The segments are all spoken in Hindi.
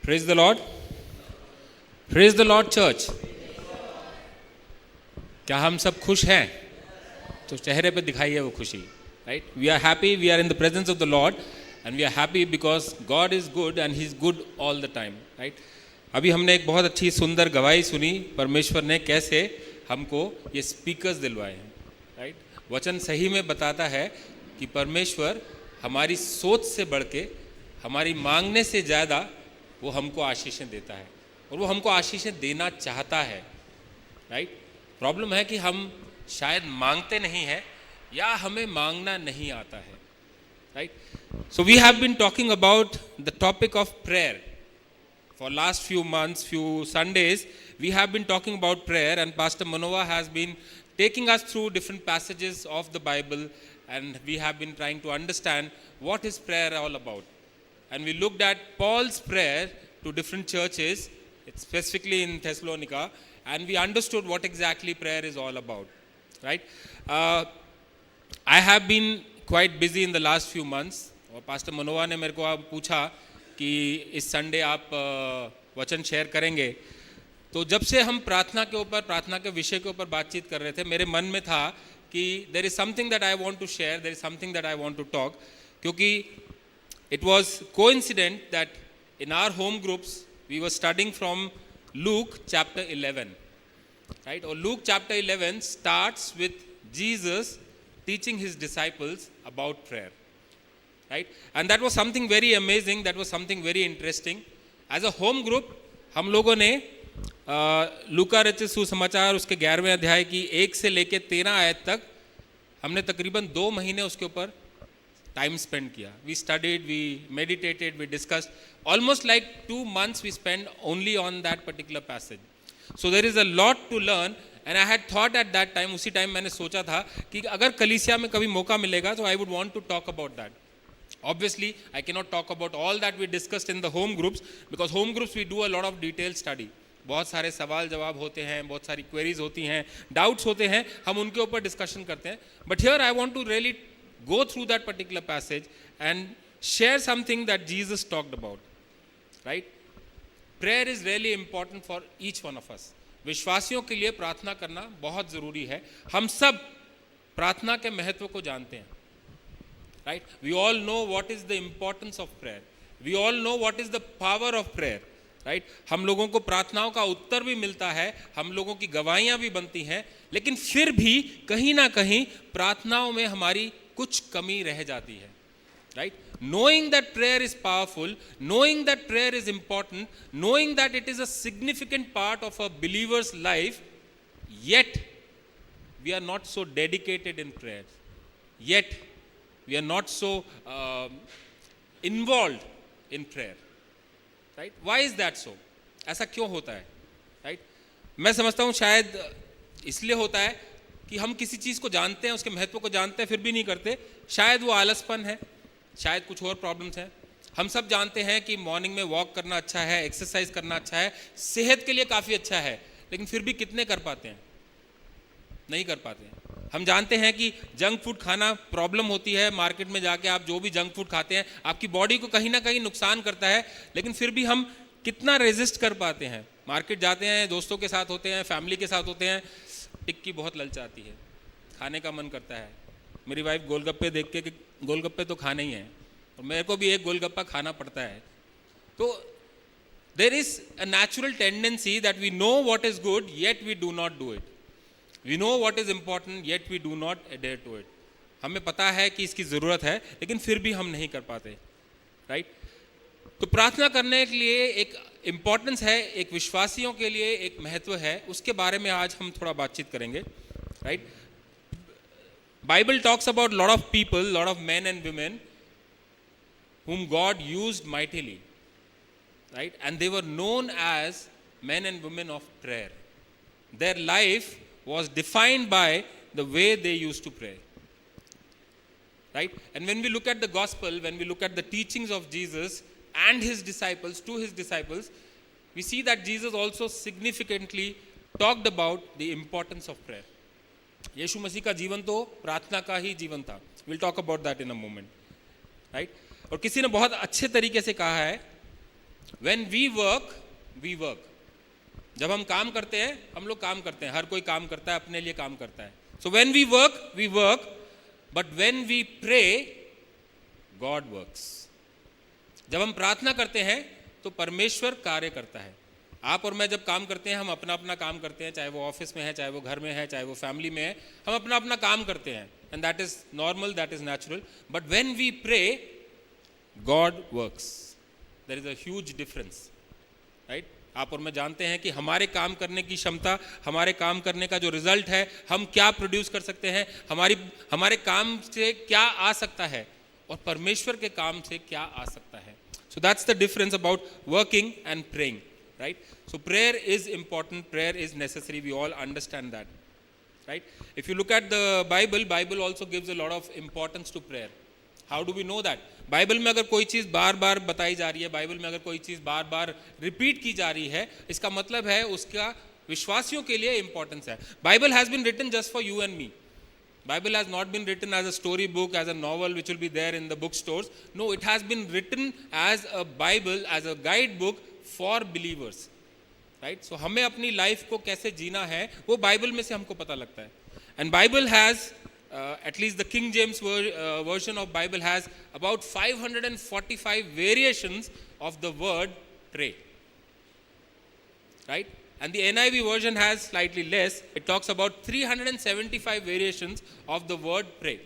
Praise the Lord. Praise the Lord church. क्या हम सब खुश हैं? तो चेहरे पे दिखाइए वो खुशी. Right? We are happy. We are in the presence of the Lord, and we are happy because God is good and He is good all the time. Right? अभी हमने एक बहुत अच्छी सुंदर गवाही सुनी परमेश्वर ने कैसे हमको ये स्पीकर्स दिलवाए हैं. राइट? वचन सही में बताता है कि परमेश्वर हमारी सोच से बढ़ के, हमारी मांगने से ज़्यादा वो हमको आशीषें देता है और वो हमको आशीषें देना चाहता है. राइट? प्रॉब्लम है कि हम शायद मांगते नहीं हैं या हमें मांगना नहीं आता है. Right? So we have been talking about the topic of prayer. For last few months, few Sundays, we have been talking about prayer, and Pastor Manova has been taking us through different passages of the Bible, and we have been trying to understand what is prayer all about. And we looked at Paul's prayer to different churches, specifically in Thessalonica, and we understood what exactly prayer is all about. Right? I have been quite busy in the last few months. और Pastor Manova ने मेरे को पूछा कि इस संडे आप वचन शेयर करेंगे. तो जब से हम प्रार्थना के ऊपर, प्रार्थना के विषय के ऊपर बातचीत कर रहे थे, मेरे मन में था कि there is something that I want to share, there is something that I want to talk, क्योंकि it was coincident that in our home groups we were studying from Luke chapter 11. Right? और Luke chapter 11 starts with Jesus teaching his disciples about prayer. Right? And that was something very amazing, that was something very interesting. As a home group, हम लोगों ने लूका रचित सुसमाचार उसके 11वें अध्याय की 1 से लेके 13 आयत तक हमने तकरीबन 2 महीने उसके ऊपर टाइम स्पेंड किया. We studied, we meditated, we discussed. Almost like 2 months we spent only on that particular passage. So there is a lot to learn. And I had thought at that time, उसी टाइम मैंने सोचा था कि अगर कलीसिया में कभी मौका मिलेगा तो I would want to talk about that. Obviously, I cannot talk about all that we discussed in the home groups, because home groups we do a lot of detailed study. बहुत सारे सवाल जवाब होते हैं, बहुत सारी queries होती हैं, doubts होते हैं, हम उनके ऊपर discussion करते हैं. But here I want to really go through that particular passage and share something that Jesus talked about. Right? Prayer is really important for each one of us. विश्वासियों के लिए प्रार्थना करना बहुत ज़रूरी है. हम सब प्रार्थना के महत्व को जानते हैं. Right? We all know what is the importance of prayer. We all know what is the power of prayer. Right? हम लोगों को प्रार्थनाओं का उत्तर भी मिलता है, हम लोगों की गवाहियां भी बनती हैं, लेकिन फिर भी कहीं ना कहीं प्रार्थनाओं में हमारी कुछ कमी रह जाती है. Right? Knowing that prayer is powerful, knowing that prayer is important, knowing that it is a significant part of a believer's life, yet we are not so dedicated in prayer. Yet we are not so involved in prayer. Right? Why is that so? ऐसा क्यों होता है? Right? मैं समझता हूँ शायद इसलिए होता है कि हम किसी चीज़ को जानते हैं, उसके महत्व को जानते हैं, फिर भी नहीं करते. शायद वो आलसपन है, शायद कुछ और प्रॉब्लम्स हैं. हम सब जानते हैं कि मॉर्निंग में वॉक करना अच्छा है, एक्सरसाइज करना अच्छा है, सेहत के लिए काफ़ी अच्छा है, लेकिन फिर भी कितने कर पाते हैं? नहीं कर पाते हैं. हम जानते हैं कि जंक फूड खाना प्रॉब्लम होती है. मार्केट में जाके आप जो भी जंक फूड खाते हैं आपकी बॉडी को कहीं ना कहीं नुकसान करता है, लेकिन फिर भी हम कितना रेजिस्ट कर पाते हैं. मार्केट जाते हैं, दोस्तों के साथ होते हैं, फैमिली के साथ होते हैं, टिक्की बहुत ललचाती है, खाने का मन करता है. मेरी वाइफ गोलगप्पे देख के कि गोलगप्पे तो खाने ही हैं, और मेरे को भी एक गोलगप्पा खाना पड़ता है. तो there is a natural tendency that we know what is good yet we do not do it. We know what is important, yet we do not adhere to it. हमें पता है कि इसकी ज़रूरत है, लेकिन फिर भी हम नहीं कर पाते. राइट? तो प्रार्थना करने के लिए एक इम्पोर्टेंस है, एक विश्वासियों के लिए एक महत्व है, उसके बारे में आज हम थोड़ा बातचीत करेंगे. Right? Bible talks about lot of people, lot of men and women whom God used mightily. Right? And they were known as men and women of prayer. Their life was defined by the way they used to pray. Right? And when we look at the gospel, when we look at the teachings of Jesus and his disciples, to his disciples, we see that Jesus also significantly talked about the importance of prayer. यीशु मसीह का जीवन तो प्रार्थना का ही जीवन था. We'll talk about that in a moment. Right? और किसी ने बहुत अच्छे तरीके से कहा है When we work, we work. जब हम काम करते हैं, हम लोग काम करते हैं, हर कोई काम करता है, अपने लिए काम करता है. So when we work, but when we pray, God works. जब हम प्रार्थना करते हैं तो परमेश्वर कार्य करता है. आप और मैं जब काम करते हैं, हम अपना अपना काम करते हैं, चाहे वो ऑफिस में है, चाहे वो घर में है, चाहे वो फैमिली में है, हम अपना अपना काम करते हैं. And that is normal, that is natural. But when we pray, God works. There is a huge difference, right? आप और मैं जानते हैं कि हमारे काम करने की क्षमता, हमारे काम करने का जो रिजल्ट है, हम क्या प्रोड्यूस कर सकते हैं, हमारे काम से क्या आ सकता है और परमेश्वर के काम से क्या आ सकता है. So that's the difference about working and praying, right? So prayer is important, prayer is necessary, we all understand that, right? If you look at the Bible also gives a lot of importance to prayer. How do we know that? Bible में अगर कोई चीज़ बार बार बताई जा रही है, बाइबल में अगर कोई चीज़ बार बार रिपीट की जा रही है, इसका मतलब है उसका विश्वासियों के लिए इंपॉर्टेंस है. Bible has been written just for you and me. Bible has not been written as a story book, as a novel which will be there in the bookstores. No, it has been written as a Bible, as a guidebook for believers. Right? So हमें अपनी लाइफ को कैसे जीना है वो बाइबल में से हमको पता लगता है. And Bible has at least the King James version of Bible has about 545 variations of the word pray. Right? And the NIV version has slightly less. It talks about 375 variations of the word pray.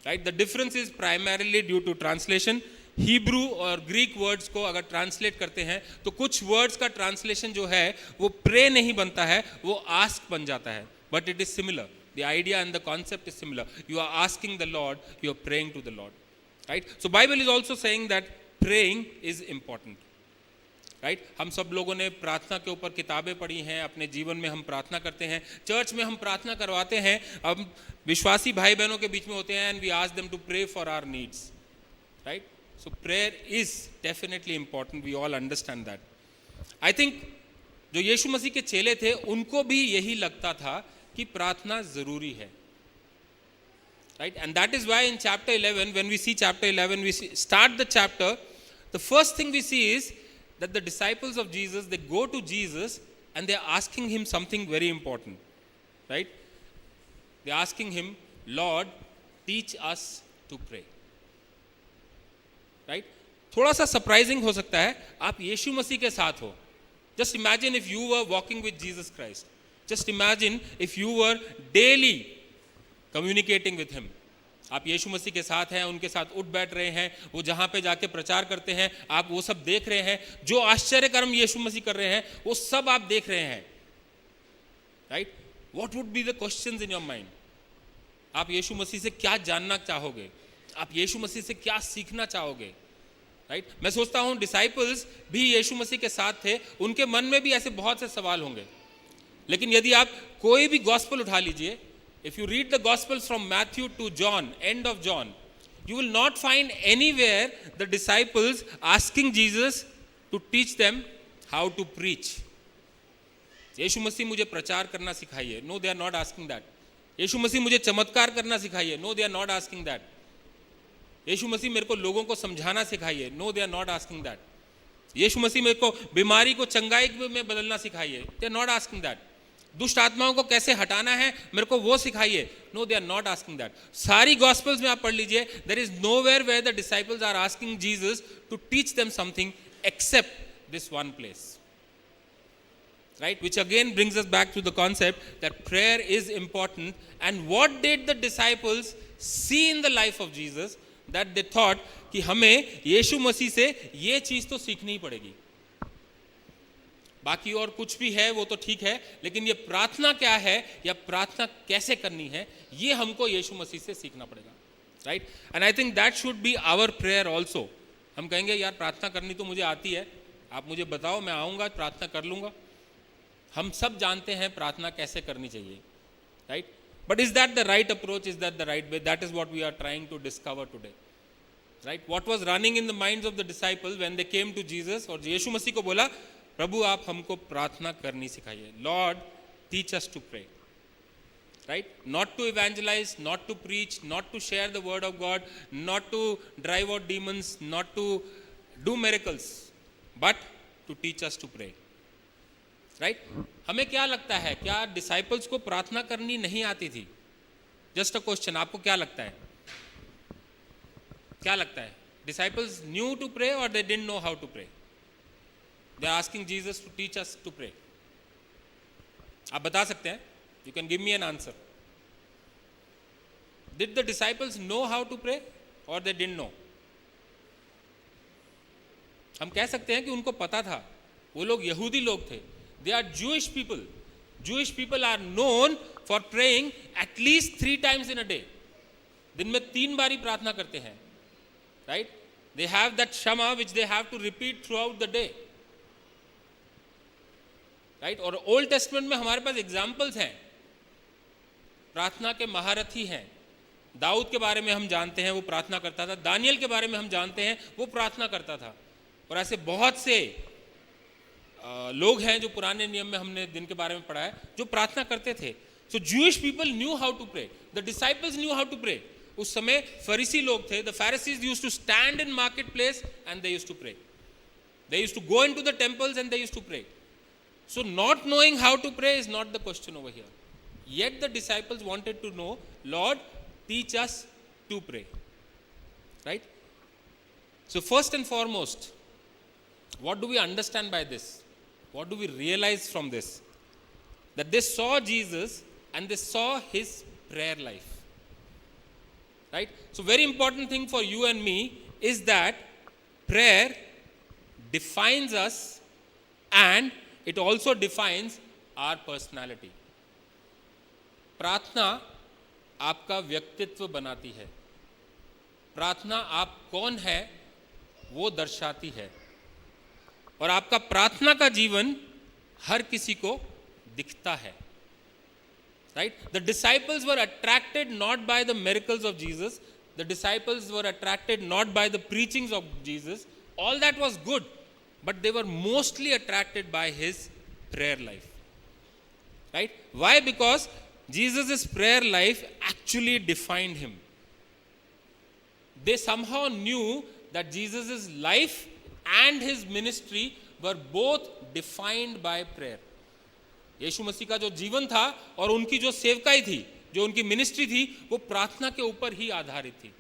Right? The difference is primarily due to translation. Hebrew और Greek words को अगर translate करते हैं तो कुछ words का translation जो है वो pray नहीं बनता है, वो ask बन जाता है. But it is similar. The idea and the concept is similar. You are asking the Lord, you are praying to the Lord. Right? So Bible is also saying that praying is important. Right हम सब लोगों ने प्रार्थना के ऊपर किताबें पढ़ी हैं, अपने जीवन में हम प्रार्थना करते हैं, चर्च में हम प्रार्थना करवाते हैं, हम विश्वासी भाई बहनों के बीच में होते हैं and we ask them to pray for our needs. Right so prayer is definitely important, we all understand that. I think जो यीशु मसीह के चेले थे उनको भी यही लगता था कि प्रार्थना जरूरी है. Right and that is why in chapter 11 when we see chapter 11 we start the chapter, the first thing we see is that the disciples of Jesus, they go to Jesus and they are asking him something very important, right? They are asking him, Lord, teach us to pray. Right? थोड़ा सा surprising हो सकता है, आप यीशु मसीह के साथ हो. Just imagine if you were walking with Jesus Christ. Just imagine if you were daily communicating with him. आप यीशु मसीह के साथ हैं, उनके साथ उठ बैठ रहे हैं, वो जहाँ पे जाके प्रचार करते हैं आप वो सब देख रहे हैं, जो आश्चर्य कर्म यीशु मसीह कर रहे हैं वो सब आप देख रहे हैं. Right? What would be the questions in your mind? आप यीशु मसीह से क्या जानना चाहोगे? आप यीशु मसीह से क्या सीखना चाहोगे? राइट? मैं सोचता हूँ डिसाइपल्स भी यीशु मसीह के साथ थे, उनके मन में भी ऐसे बहुत से सवाल होंगे. लेकिन यदि आप कोई भी गॉस्पेल उठा लीजिए, if you read the Gospels from Matthew to John, end of John, you will not find anywhere the disciples asking Jesus to teach them how to preach. यीशु मसीह मुझे प्रचार करना सिखाइए. No, they are not asking that. यीशु मसीह मुझे चमत्कार करना सिखाइए. No, they are not asking that. यीशु मसीह मेरे को लोगों को समझाना सिखाइए. No, they are not asking that. यीशु मसीह मेरे को बीमारी को चंगाई में बदलना सिखाइए. They are not asking that. दुष्ट आत्माओं को कैसे हटाना है मेरे को वो सिखाइए. No, they are not asking that. सारी गॉस्पेल्स में आप पढ़ लीजिए, there is nowhere where the disciples are asking Jesus to teach them something except this one place. Right? Which again brings us back to the concept that prayer is important. And what did the disciples see in the life of Jesus that they thought कि हमें यीशु मसीह से ये चीज तो सीखनी ही पड़ेगी. बाकी और कुछ भी है वो तो ठीक है, लेकिन ये प्रार्थना क्या है या प्रार्थना कैसे करनी है ये हमको यीशु मसीह से सीखना पड़ेगा. Right? And I think that should be our prayer also. हम कहेंगे यार प्रार्थना करनी तो मुझे आती है, आप मुझे बताओ, मैं आऊँगा प्रार्थना कर लूँगा. हम सब जानते हैं प्रार्थना कैसे करनी चाहिए. Right? But is that the right approach? Is that the right way? That is what we are trying to discover today. Right? What was running in the minds of the disciples when they came to Jesus और यीशु मसीह को बोला, प्रभु आप हमको प्रार्थना करनी सिखाइए. Lord teach us to pray. Right? Not to evangelize, not to preach, not to share the word of God, not to drive out demons, not to do miracles. but to teach us to pray. Right? हमें क्या लगता है, क्या डिसाइपल्स को प्रार्थना करनी नहीं आती थी? जस्ट अ क्वेश्चन, आपको क्या लगता है? क्या लगता है? Disciples knew to pray or they didn't know how to pray? They are asking Jesus to teach us to pray. आप बता सकते हैं? You can give me an answer. Did the disciples know how to pray or they didn't know? हम कह सकते हैं कि उनको पता था. वो लोग यहूदी लोग थे. They are Jewish people. Jewish people are known for praying at least 3 times in a day. दिन में 3 बारी प्रार्थना करते हैं. Right? They have that Shama which they have to repeat throughout the day. Right? और ओल्ड टेस्टमेंट में हमारे पास एग्जाम्पल्स हैं, प्रार्थना के महारथी हैं. दाऊद के बारे में हम जानते हैं, वो प्रार्थना करता था. दानियल के बारे में हम जानते हैं, वो प्रार्थना करता था. और ऐसे बहुत से लोग हैं जो पुराने नियम में हमने दिन के बारे में पढ़ा है, जो प्रार्थना करते थे. So Jewish people knew how to pray. The disciples knew how to pray. उस समय फरीसी लोग थे. The Pharisees used to stand in market place and they used to pray. They used to go into the temples and they used to pray. So not knowing how to pray is not the question over here. Yet the disciples wanted to know, Lord, teach us to pray. Right? So first and foremost, what do we understand by this? What do we realize from this? That they saw Jesus and they saw his prayer life. Right? So very important thing for you and me is that prayer defines us and it also defines our personality. प्रार्थना आपका व्यक्तित्व बनाती है. प्रार्थना आप कौन है वो दर्शाती है. और आपका प्रार्थना का जीवन हर किसी को दिखता है. Right? The disciples were attracted not by the miracles of Jesus. The disciples were attracted not by the preachings of Jesus. All that was good. But they were mostly attracted by his prayer life. Right? Why? Because Jesus' prayer life actually defined him. They somehow knew that Jesus' life and his ministry were both defined by prayer. यीशु मसीह का जो जीवन था और उनकी जो सेवकाई थी, जो उनकी मिनिस्ट्री थी, वो प्रार्थना के ऊपर ही आधारित थी.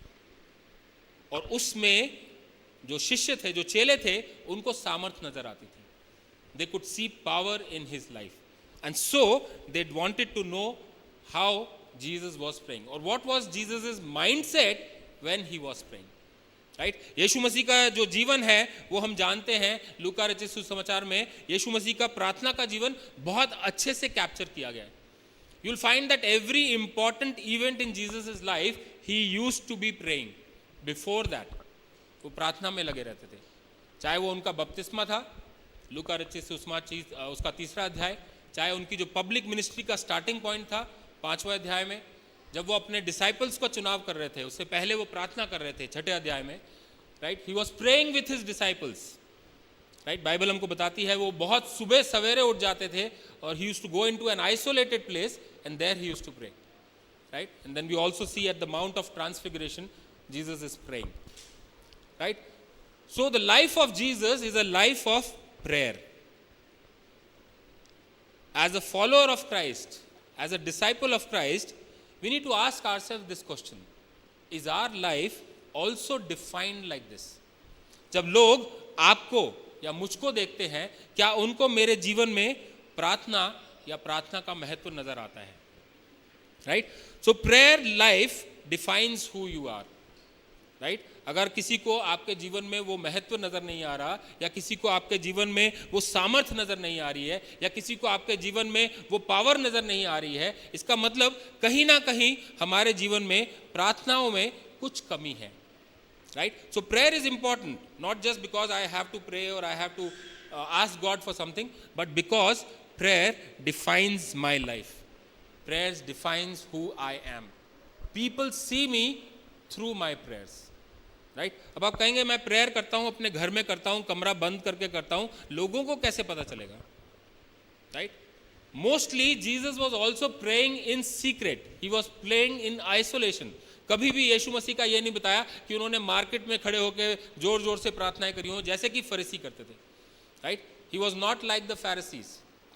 और उसमें जो शिष्य थे, जो चेले थे, उनको सामर्थ नजर आती थी. They could see power in his life. And so they wanted to know how Jesus was praying or what was Jesus' mindset when he was praying. Right? यीशु मसीह का जो जीवन है वो हम जानते हैं. लूका रचित सुसमाचार में यीशु मसीह का प्रार्थना का जीवन बहुत अच्छे से कैप्चर किया गया है. You'll find that every important event in Jesus' life he used to be praying. Before that वो प्रार्थना में लगे रहते थे. चाहे वो उनका बपतिस्मा था, लूका रचित सुसमाचार उसका 3रा अध्याय, चाहे उनकी जो पब्लिक मिनिस्ट्री का स्टार्टिंग पॉइंट था 5वें अध्याय में, जब वो अपने डिसाइपल्स का चुनाव कर रहे थे, उससे पहले वो प्रार्थना कर रहे थे 6ठे अध्याय में. Right? He was praying with his disciples. Right? Bible हमको बताती है वो बहुत सुबह सवेरे उठ जाते थे और he used to go into an isolated place and there he used to pray. Right? And then we also see at the mount of transfiguration Jesus is praying. Right? So the life of Jesus is a life of prayer. As a follower of Christ, as a disciple of Christ, we need to ask ourselves this question. Is our life also defined like this? जब लोग आपको या मुझको देखते हैं, क्या उनको मेरे जीवन में प्रार्थना या प्रार्थना का महत्व नजर आता है? Right? So prayer life defines who you are. Right? अगर किसी को आपके जीवन में वो महत्व नजर नहीं आ रहा, या किसी को आपके जीवन में वो सामर्थ्य नजर नहीं आ रही है, या किसी को आपके जीवन में वो पावर नजर नहीं आ रही है, इसका मतलब कहीं ना कहीं हमारे जीवन में प्रार्थनाओं में कुछ कमी है. Right? So prayer is important, not just because I have to pray और I have to ask God for something, but because prayer defines my life. Prayers defines who I am. People see me through my prayers. Right? अब आप कहेंगे मैं प्रेयर करता हूं, अपने घर में करता हूं, कमरा बंद करके करता हूं, लोगों को कैसे पता चलेगा? Right? Mostly Jesus was also praying in secret. He was praying in isolation. कभी भी यीशु मसीह का ये नहीं बताया कि उन्होंने मार्केट में खड़े होकर जोर जोर से प्रार्थनाएं करी हो जैसे कि फरीसी करते थे. right? He was not like the Pharisees,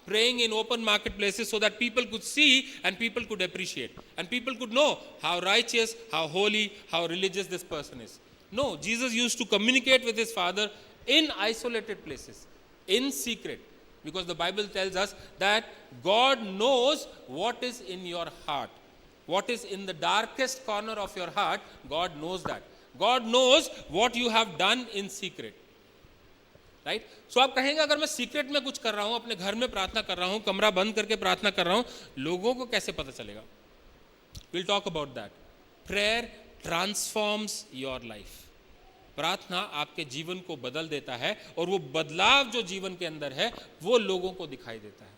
praying in open marketplaces so that people could see and people could appreciate and people could know how righteous, how holy, how religious this person is. No, Jesus used to communicate with his Father in isolated places, in secret, because the Bible tells us that God knows what is in your heart. What is in the darkest corner of your heart, God knows that. God knows what you have done in secret. Right so आप कहेंगे अगर मैं सीक्रेट में कुछ कर रहा हूं, अपने घर में प्रार्थना कर रहा हूं, कमरा बंद करके प्रार्थना कर रहा हूं, लोगों को कैसे पता चलेगा? Will talk about that. Prayer transforms your life. प्रार्थना आपके जीवन को बदल देता है और वो बदलाव जो जीवन के अंदर है वो लोगों को दिखाई देता है.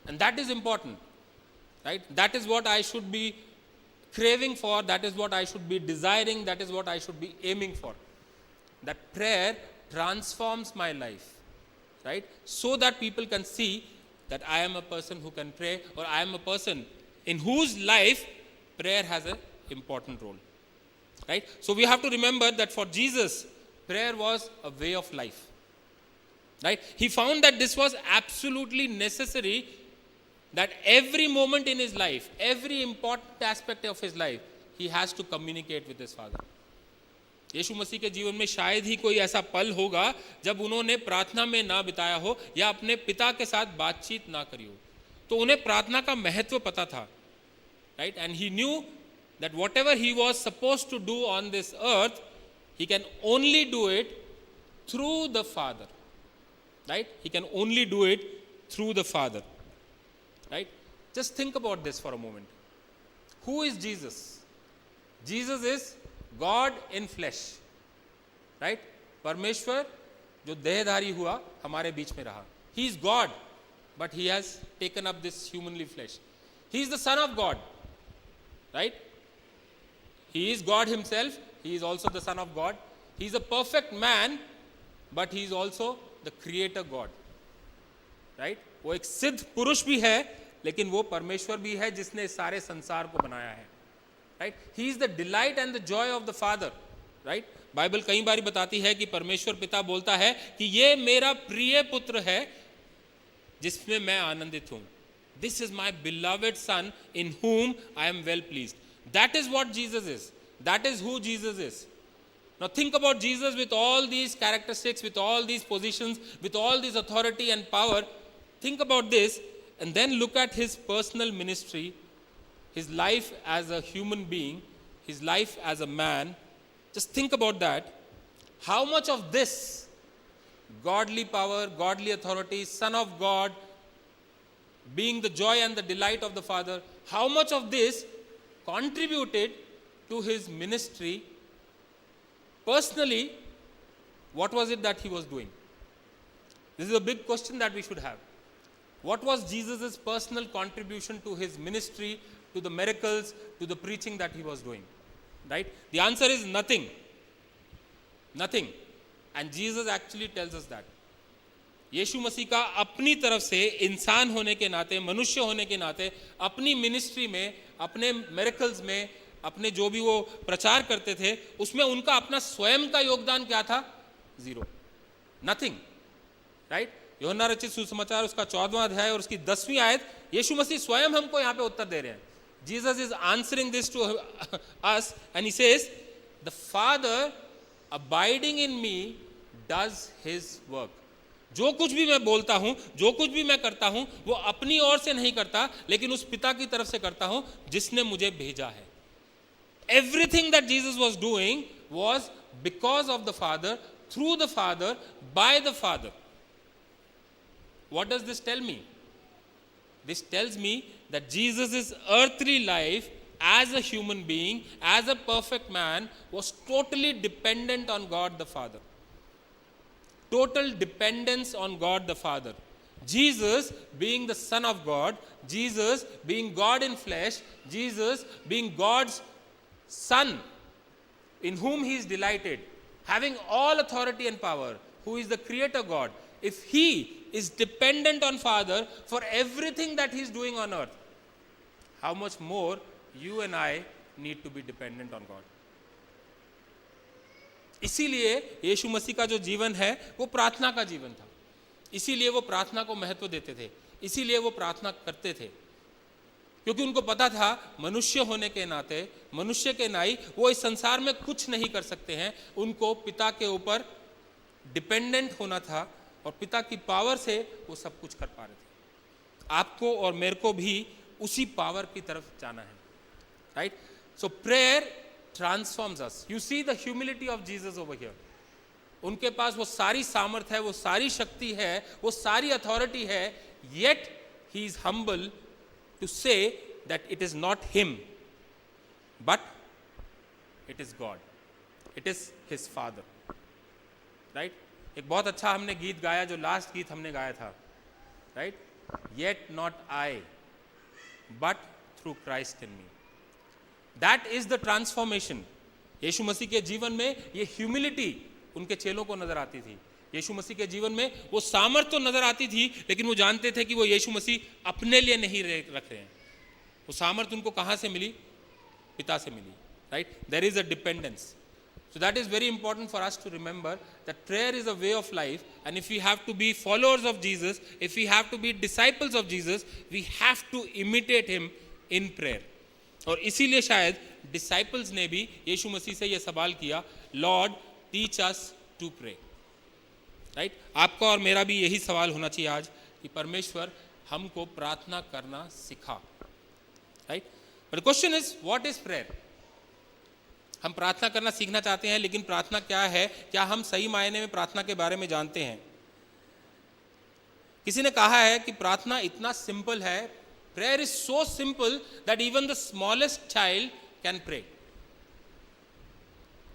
And that is important, right? That is what I should be craving for, that is what I should be desiring, that is what I should be aiming for. That prayer transforms my life, right? So that people can see that I am a person who can pray, or I am a person in whose life prayer has an important role, right? So we have to remember that for Jesus, prayer was a way of life, right? He found that this was absolutely necessary, that every moment in his life, every important aspect of his life, he has to communicate with his Father. यीशु मसीह के जीवन में शायद ही कोई ऐसा पल होगा जब उन्होंने प्रार्थना में ना बिताया हो या अपने पिता के साथ बातचीत ना करी हो. तो उन्हें प्रार्थना का महत्व पता था, right? And he knew that whatever he was supposed to do on this earth, he can only do it through the Father, right? He can only do it through the Father, right? Just think about this for a moment. Who is Jesus? Jesus is God in flesh, right? परमेश्वर जो देहधारी हुआ हमारे बीच में रहा. He is God, but he has taken up this humanly flesh. He is the Son of God, right? He is God himself. He is also the Son of God. He is a perfect man, but he is also the Creator God, right? वो एक सिद्ध पुरुष भी है, लेकिन वो परमेश्वर भी है जिसने इस सारे संसार को बनाया है, right? He is the delight and the joy of the Father, right? Bible कई बार बताती है कि परमेश्वर पिता बोलता है कि ये मेरा प्रिय पुत्र है जिसमें मैं आनंदित हूं. This is my beloved son in whom I am well pleased. That is what Jesus is. That is who Jesus is. Now think about Jesus with all these characteristics, with all these positions, with all this authority and power. Think about this and then look at his personal ministry, his life as a human being, his life as a man. Just think about that. How much of this godly power, godly authority, Son of God, being the joy and the delight of the Father, how much of this contributed to his ministry? Personally, what was it that he was doing? This is a big question that we should have. What was Jesus' personal contribution to his ministry, to the miracles, to the preaching that he was doing? Right? The answer is nothing. Nothing. And Jesus actually tells us that. यीशु मसीह का अपनी तरफ से इंसान होने के नाते, मनुष्य होने के नाते, अपनी मिनिस्ट्री में, अपने मिरेकल्स में, अपने जो भी वो प्रचार करते थे, उसमें उनका अपना स्वयं का योगदान क्या था? जीरो. नथिंग. राइट? यूहन्ना रचित सुसमाचार उसका 14वां अध्याय और उसकी 10वीं आयत, यीशु मसीह स्वयं हमको यहाँ पे उत्तर दे रहे हैं. Jesus is answering this to us and he says, the Father abiding in me does his work. जो कुछ भी मैं बोलता हूं, जो कुछ भी मैं करता हूं, वो अपनी ओर से नहीं करता, लेकिन उस पिता की तरफ से करता हूं जिसने मुझे भेजा है. Everything that Jesus was doing was because of the Father, through the Father, by the Father. What does this tell me? This tells me that Jesus' earthly life as a human being, as a perfect man, was totally dependent on God the Father. Total dependence on God the Father. Jesus being the Son of God, Jesus being God in flesh, Jesus being God's Son in whom he is delighted, having all authority and power, who is the Creator God. If he is dependent on Father for everything that he is doing on earth, how much more you and I need to be dependent on God. इसीलिए यीशु मसीह का जो जीवन है वो प्रार्थना का जीवन था. इसीलिए वो प्रार्थना को महत्व देते थे, इसीलिए वो प्रार्थना करते थे, क्योंकि उनको पता था मनुष्य होने के नाते, मनुष्य के नाई वो इस संसार में कुछ नहीं कर सकते हैं, उनको पिता के ऊपर डिपेंडेंट होना था और पिता की पावर से वो सब कुछ कर पा रहे थे। आपको और मेरे को भी उसी पावर की तरफ जाना है, right? So prayer transforms us. You see the humility of Jesus over here. उनके पास वो सारी सामर्थ है, वो सारी शक्ति है, वो सारी अथॉरिटी है, yet he is humble to say that it is not him but it is God, it is his father, right? एक बहुत अच्छा हमने गीत गाया, जो लास्ट गीत हमने गाया था, right? Yet not I but through Christ in me. That is the transformation. यीशु मसीह के जीवन में ये ह्यूमिलिटी उनके चेलों को नजर आती थी। यीशु मसीह के जीवन में वो सामर्थ तो नजर आती थी, लेकिन वो जानते थे कि वो यीशु मसीह अपने लिए नहीं रख रहे हैं। वो सामर्थ उनको कहाँ से मिली? पिता से मिली, right? There is a dependence. So that is very important for us to remember that prayer is a way of life, and if we have to be followers of Jesus, if we have to be disciples of Jesus, we have to imitate him in prayer. और इसीलिए शायद disciples ने भी यीशु मसीह से यह सवाल किया, Lord, teach us to pray. Right? आपका और मेरा भी यही सवाल होना चाहिए आज कि परमेश्वर हमको प्रार्थना करना सिखा, right? But question is what is prayer? हम प्रार्थना करना सीखना चाहते हैं, लेकिन प्रार्थना क्या है? क्या हम सही मायने में प्रार्थना के बारे में जानते हैं? किसी ने कहा है कि प्रार्थना इतना सिंपल है, prayer is so simple that even the smallest child can pray,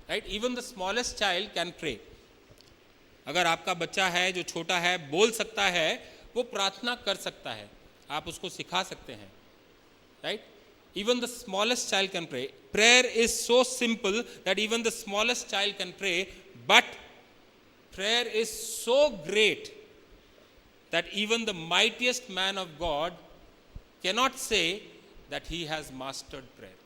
right? Even the smallest child can pray. अगर आपका बच्चा है जो छोटा है, बोल सकता है, वो प्रार्थना कर सकता है, आप उसको सिखा सकते हैं, right? Even the smallest child can pray. Prayer is so simple that even the smallest child can pray, but prayer is so great that even the mightiest man of God cannot say that he has mastered prayer.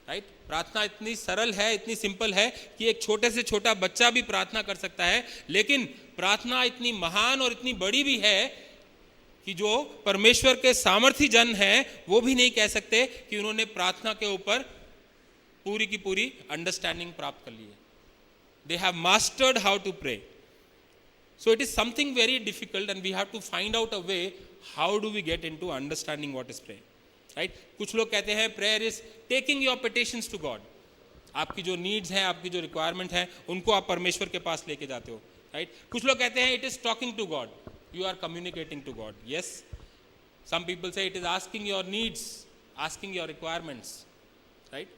Right? प्रार्थना इतनी सरल है, इतनी सिंपल है कि एक छोटे से छोटा बच्चा भी प्रार्थना कर सकता है, लेकिन प्रार्थना इतनी महान और इतनी बड़ी भी है कि जो परमेश्वर के सामर्थी जन हैं वो भी नहीं कह सकते कि उन्होंने प्रार्थना के ऊपर पूरी की पूरी अंडरस्टैंडिंग प्राप्त कर ली है. They have mastered how to pray. So it is something very difficult and we have to find out a way how do we get into understanding what is pray, right? कुछ लोग कहते हैं prayer is taking your petitions to God. आपकी जो नीड्स हैं, आपकी जो रिक्वायरमेंट है, उनको आप परमेश्वर के पास लेके जाते हो, राइट? कुछ लोग कहते हैं it is talking to God. You are communicating to God. Yes. Some people say it is asking your needs, asking your requirements, right?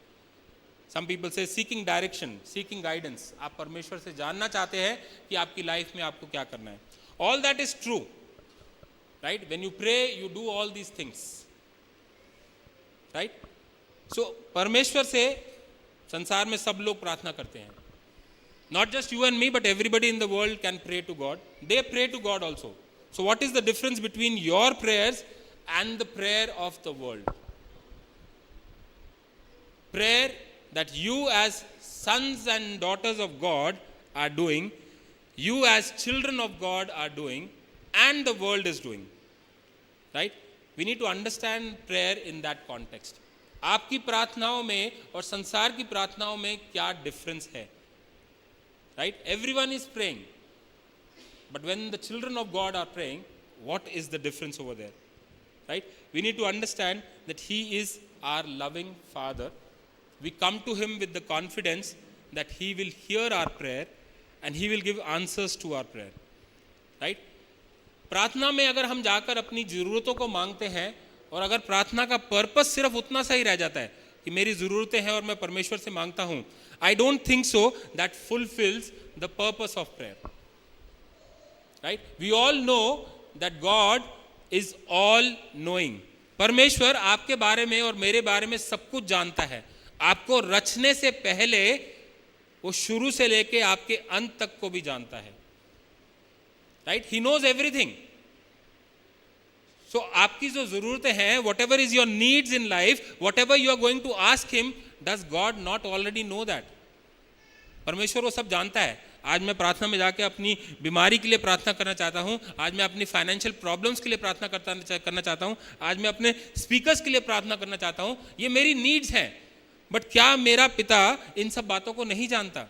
Some people say seeking direction, seeking guidance. आप परमेश्वर से जानना चाहते हैं कि आपकी लाइफ में आपको क्या करना है. All that is true, right? When you pray, you do all these things, right? So परमेश्वर से संसार में सब लोग प्रार्थना करते हैं. Not just you and me, but everybody in the world can pray to God. They pray to God also. So what is the difference between your prayers and the prayer of the world? Prayer that you as sons and daughters of God are doing, you as children of God are doing, and the world is doing. Right? We need to understand prayer in that context. आपकी प्रार्थनाओं में और संसार की प्रार्थनाओं में क्या डिफरेंस है? Right? Everyone is praying. But when the children of God are praying, what is the difference over there? Right? We need to understand that he is our loving Father. We come to him with the confidence that he will hear our prayer and he will give answers to our prayer. Right? प्रार्थना में अगर हम जाकर अपनी ज़रूरतों को मांगते हैं और अगर प्रार्थना का पर्पस सिर्फ उतना सा ही रह जाता है कि मेरी ज़रूरतें हैं और मैं परमेश्वर से मांगता हूँ, I don't think so that fulfills the purpose of prayer. Right? We all know that God is all knowing. परमेश्वर आपके बारे में और मेरे बारे में सब कुछ जानता है. आपको रचने से पहले वो शुरू से लेके आपके अंत तक को भी जानता है. Right? He knows everything. So आपकी जो ज़रूरतें हैं, whatever is your needs in life, whatever you are going to ask him, does God not already know that? परमेश्वर वो सब जानता है. आज मैं प्रार्थना में जाके अपनी बीमारी के लिए प्रार्थना करना चाहता हूँ, आज मैं अपनी फाइनेंशियल प्रॉब्लम्स के लिए प्रार्थना करना चाहता हूँ, आज मैं अपने स्पीकर्स के लिए प्रार्थना करना चाहता हूँ, ये मेरी नीड्स हैं। बट क्या मेरा पिता इन सब बातों को नहीं जानता?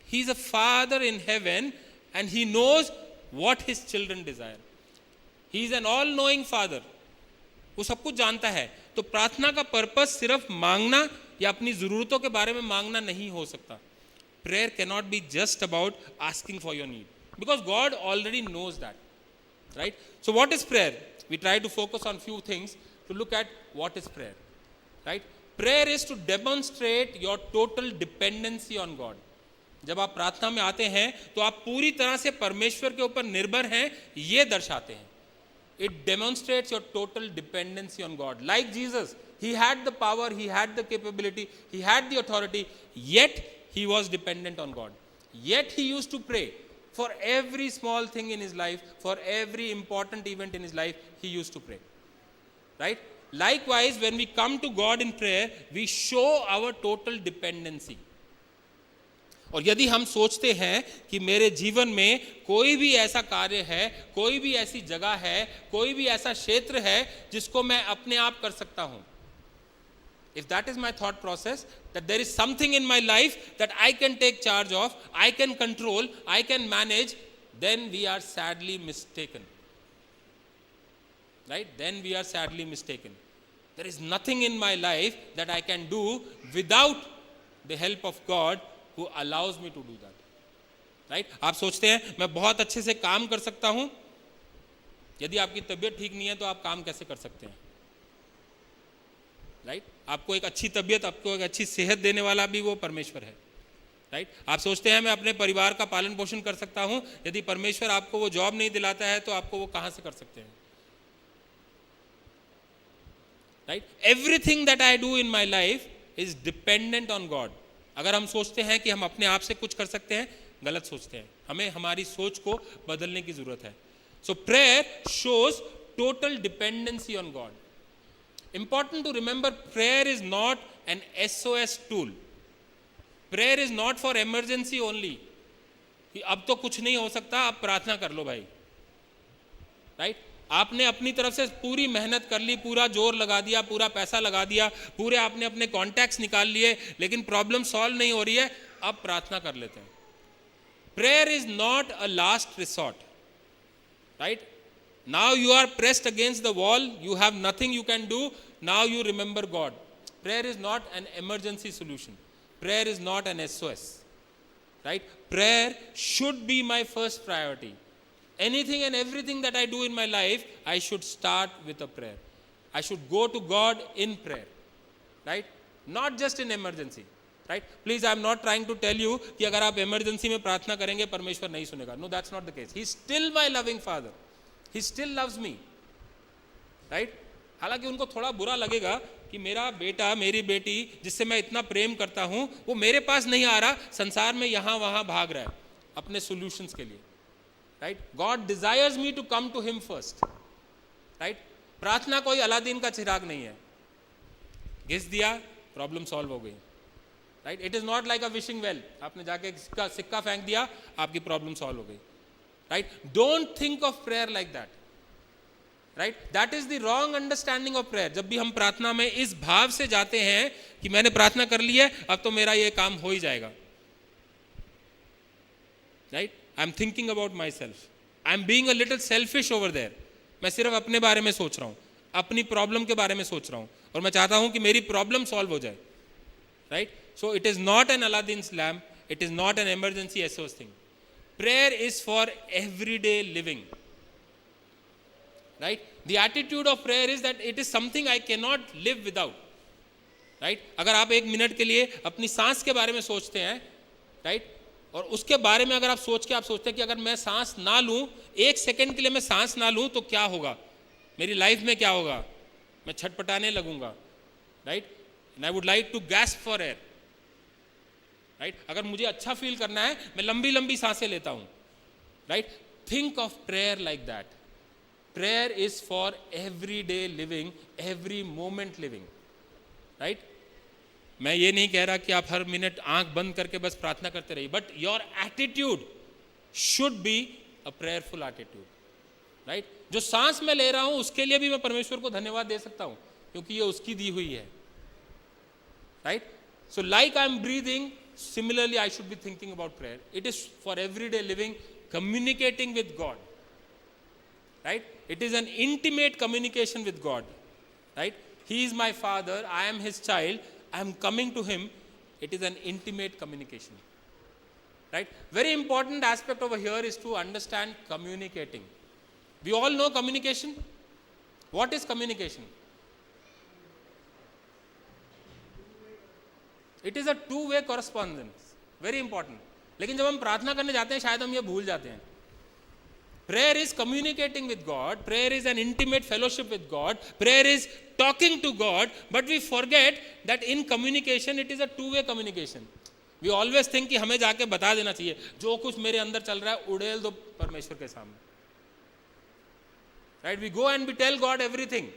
He is a father in heaven and he knows what his children desire. He is an all knowing father, वो सब कुछ जानता है। तो प्रार्थना का पर्पस सिर्फ मांगना या अपनी जरूरतों के बारे में मांगना नहीं हो सकता। Prayer can not be just about asking for your need, because God already knows that, right? So what is prayer? We try to focus on few things to look at what is prayer, right? Prayer is to demonstrate your total dependency on God. जब आप प्रार्थना में आते हैं तो आप पूरी तरह से परमेश्वर के ऊपर निर्भर हैं, ये दर्शाते हैं। It demonstrates your total dependency on God. Like Jesus, he had the power, he had the capability, he had the authority, yet he was dependent on God. Yet he used to pray for every small thing in his life, for every important event in his life, he used to pray. Right? Likewise, when we come to God in prayer, we show our total dependency. और यदि हम सोचते हैं कि मेरे जीवन में कोई भी ऐसा कार्य है, कोई भी ऐसी जगह है, कोई भी ऐसा क्षेत्र है जिसको मैं अपने आप कर सकता हूं, if that is my thought process, that there is something in my life that I can take charge of, I can control, I can manage, then we are sadly mistaken. Right? Then we are sadly mistaken. There is nothing in my life that I can do without the help of God who allows me to do that. Right? आप सोचते हैं मैं बहुत अच्छे से काम कर सकता हूं। यदि आपकी तबीयत ठीक नहीं है तो आप काम कैसे कर सकते हैं? राइट? आपको एक अच्छी तबीयत, आपको एक अच्छी सेहत देने वाला भी वो परमेश्वर है। राइट? आप सोचते हैं मैं अपने परिवार का पालन पोषण कर सकता हूं। यदि परमेश्वर आपको वो जॉब नहीं दिलाता है तो आपको वो कहां से कर सकते हैं? Right? Everything that I do in my life is dependent on God. अगर हम सोचते हैं कि हम अपने आप से कुछ कर सकते हैं, गलत सोचते हैं। हमें हमारी सोच को बदलने की जरूरत है। So prayer shows total dependency on God. Important to remember, prayer is not an SOS tool. Prayer is not for emergency only. अब तो कुछ नहीं हो सकता, आप प्रार्थना कर लो भाई। राइट? आपने अपनी तरफ से पूरी मेहनत कर ली, पूरा जोर लगा दिया, पूरा पैसा लगा दिया, पूरे आपने अपने कॉन्टैक्ट्स निकाल लिए, लेकिन प्रॉब्लम सॉल्व नहीं हो रही है, अब प्रार्थना कर लेते हैं। Prayer is not a last resort. Right? Now you are pressed against the wall, you have nothing you can do, now you remember God. Prayer is not an emergency solution. Prayer is not an SOS। Right? Prayer should be my first priority. Anything and everything that I do in my life, I should start with a prayer. I should go to God in prayer. Right? Not just in emergency. Right? Please, I am not trying to tell you कि अगर आप emergency में प्रार्थना करेंगे परमेश्वर नहीं सुनेगा. No, that's not the case. He is still my loving Father. He still loves me. Right? हालांकि उनको थोड़ा बुरा लगेगा कि मेरा बेटा, मेरी बेटी जिससे मैं इतना प्रेम करता हूं, वो मेरे पास नहीं आ रहा, संसार में यहां वहां भाग रहा है अपने सॉल्यूशंस के लिए। Right? God desires me to come to Him first. Right? प्रार्थना कोई अलादीन का चिराग नहीं है। घिस दिया, प्रॉब्लम सॉल्व हो गई। Right? It is not like a wishing well. आपने जाके सिक्का फेंक दिया, आपकी प्रॉब्लम सॉल्व हो गई। Right? Don't think of prayer like that. Right? That is the wrong understanding of prayer. जब भी हम प्रार्थना में इस भाव से जाते हैं कि मैंने प्रार्थना कर ली है, अब तो मेरा ये काम हो ही जाएगा। Right? I am thinking about myself, I am being a little selfish over there. मैं सिर्फ अपने बारे में सोच रहा हूं, अपनी प्रॉब्लम के बारे में सोच रहा हूं, और मैं चाहता हूं कि मेरी प्रॉब्लम सॉल्व हो जाए। Right? So it is not an Aladdin's lamp, it is not an emergency SOS thing. Prayer is for everyday living. Right? The attitude of prayer is that it is something I can not live without. Right? अगर आप एक मिनट के लिए अपनी सांस के बारे में सोचते हैं, राइट, और उसके बारे में अगर आप सोचते हैं कि अगर मैं सांस ना लूं, एक सेकंड के लिए मैं सांस ना लूं तो क्या होगा, मेरी लाइफ में क्या होगा, मैं छटपटाने लगूंगा। Right? And I would like to gasp for air. Right? अगर मुझे अच्छा फील करना है, मैं लंबी लंबी सांसें लेता हूं। Right? Think of prayer like that. Prayer is for every day living, every moment living. Right? मैं ये नहीं कह रहा कि आप हर मिनट आंख बंद करके बस प्रार्थना करते रहिए, but your attitude should be a prayerful attitude, right? जो सांस मैं ले रहा हूं उसके लिए भी मैं परमेश्वर को धन्यवाद दे सकता हूं क्योंकि ये उसकी दी हुई है, right? So like I am breathing, similarly I should be thinking about prayer. It is for everyday living, communicating with God, right? It is an intimate communication with God, right? He is my father, I am his child, I am coming to him. It is an intimate communication, right? Very important aspect over here is to understand communicating. We all know communication. What is communication? It is a two-way correspondence. Very important. लेकिन जब हम प्रार्थना करने जाते हैं शायद हम ये भूल जाते हैं. Prayer is communicating with God. Prayer is an intimate fellowship with God. Prayer is talking to God. But we forget that in communication, it is a two-way communication. We always think कि हमें जाके बता देना चाहिए जो कुछ मेरे अंदर चल रहा है उड़ेल दो परमेश्वर के सामने. Right? We go and we tell God everything.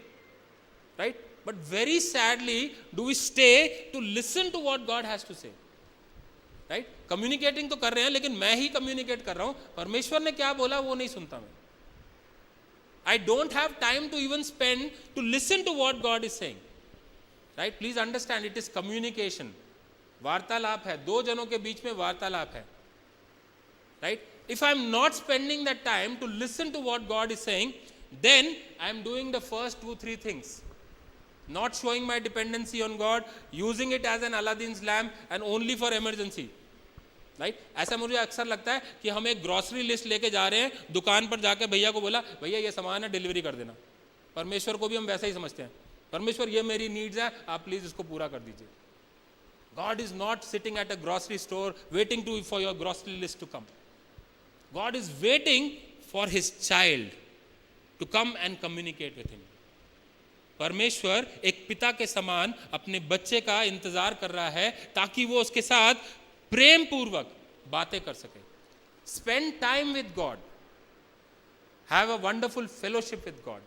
Right? But very sadly, do we stay to listen to what God has to say? Right communicating तो कर रहे हैं लेकिन मैं ही कम्युनिकेट कर रहा हूं, परमेश्वर ने क्या बोला वो नहीं सुनता मैं. I don't have time to even spend to listen to what God is saying. Right, please understand it is communication. वार्तालाप है, दो जनों के बीच में वार्तालाप है. Right, if I am not spending that time to listen to what God is saying, then I am doing the first 2-3 things. Not showing my dependency on God, using it as an Aladdin's lamp and only for emergency. Right? ऐसा मुझे अक्सर लगता है कि हम एक ग्रॉसरी लिस्ट लेके जा रहे हैं, दुकान पर जाके भैया को बोला भैया ये सामान है डिलीवरी कर देना. परमेश्वर को भी हम वैसा ही समझते हैं, परमेश्वर ये मेरी नीड्स है आप प्लीज इसको पूरा कर दीजिए. God is not sitting at a grocery store waiting for your grocery list to come. God is waiting for his child to come and communicate with him. परमेश्वर एक पिता के समान अपने बच्चे का इंतजार कर रहा है ताकि वो उसके साथ प्रेम पूर्वक बातें कर सके. Spend time with God, have a wonderful fellowship with God.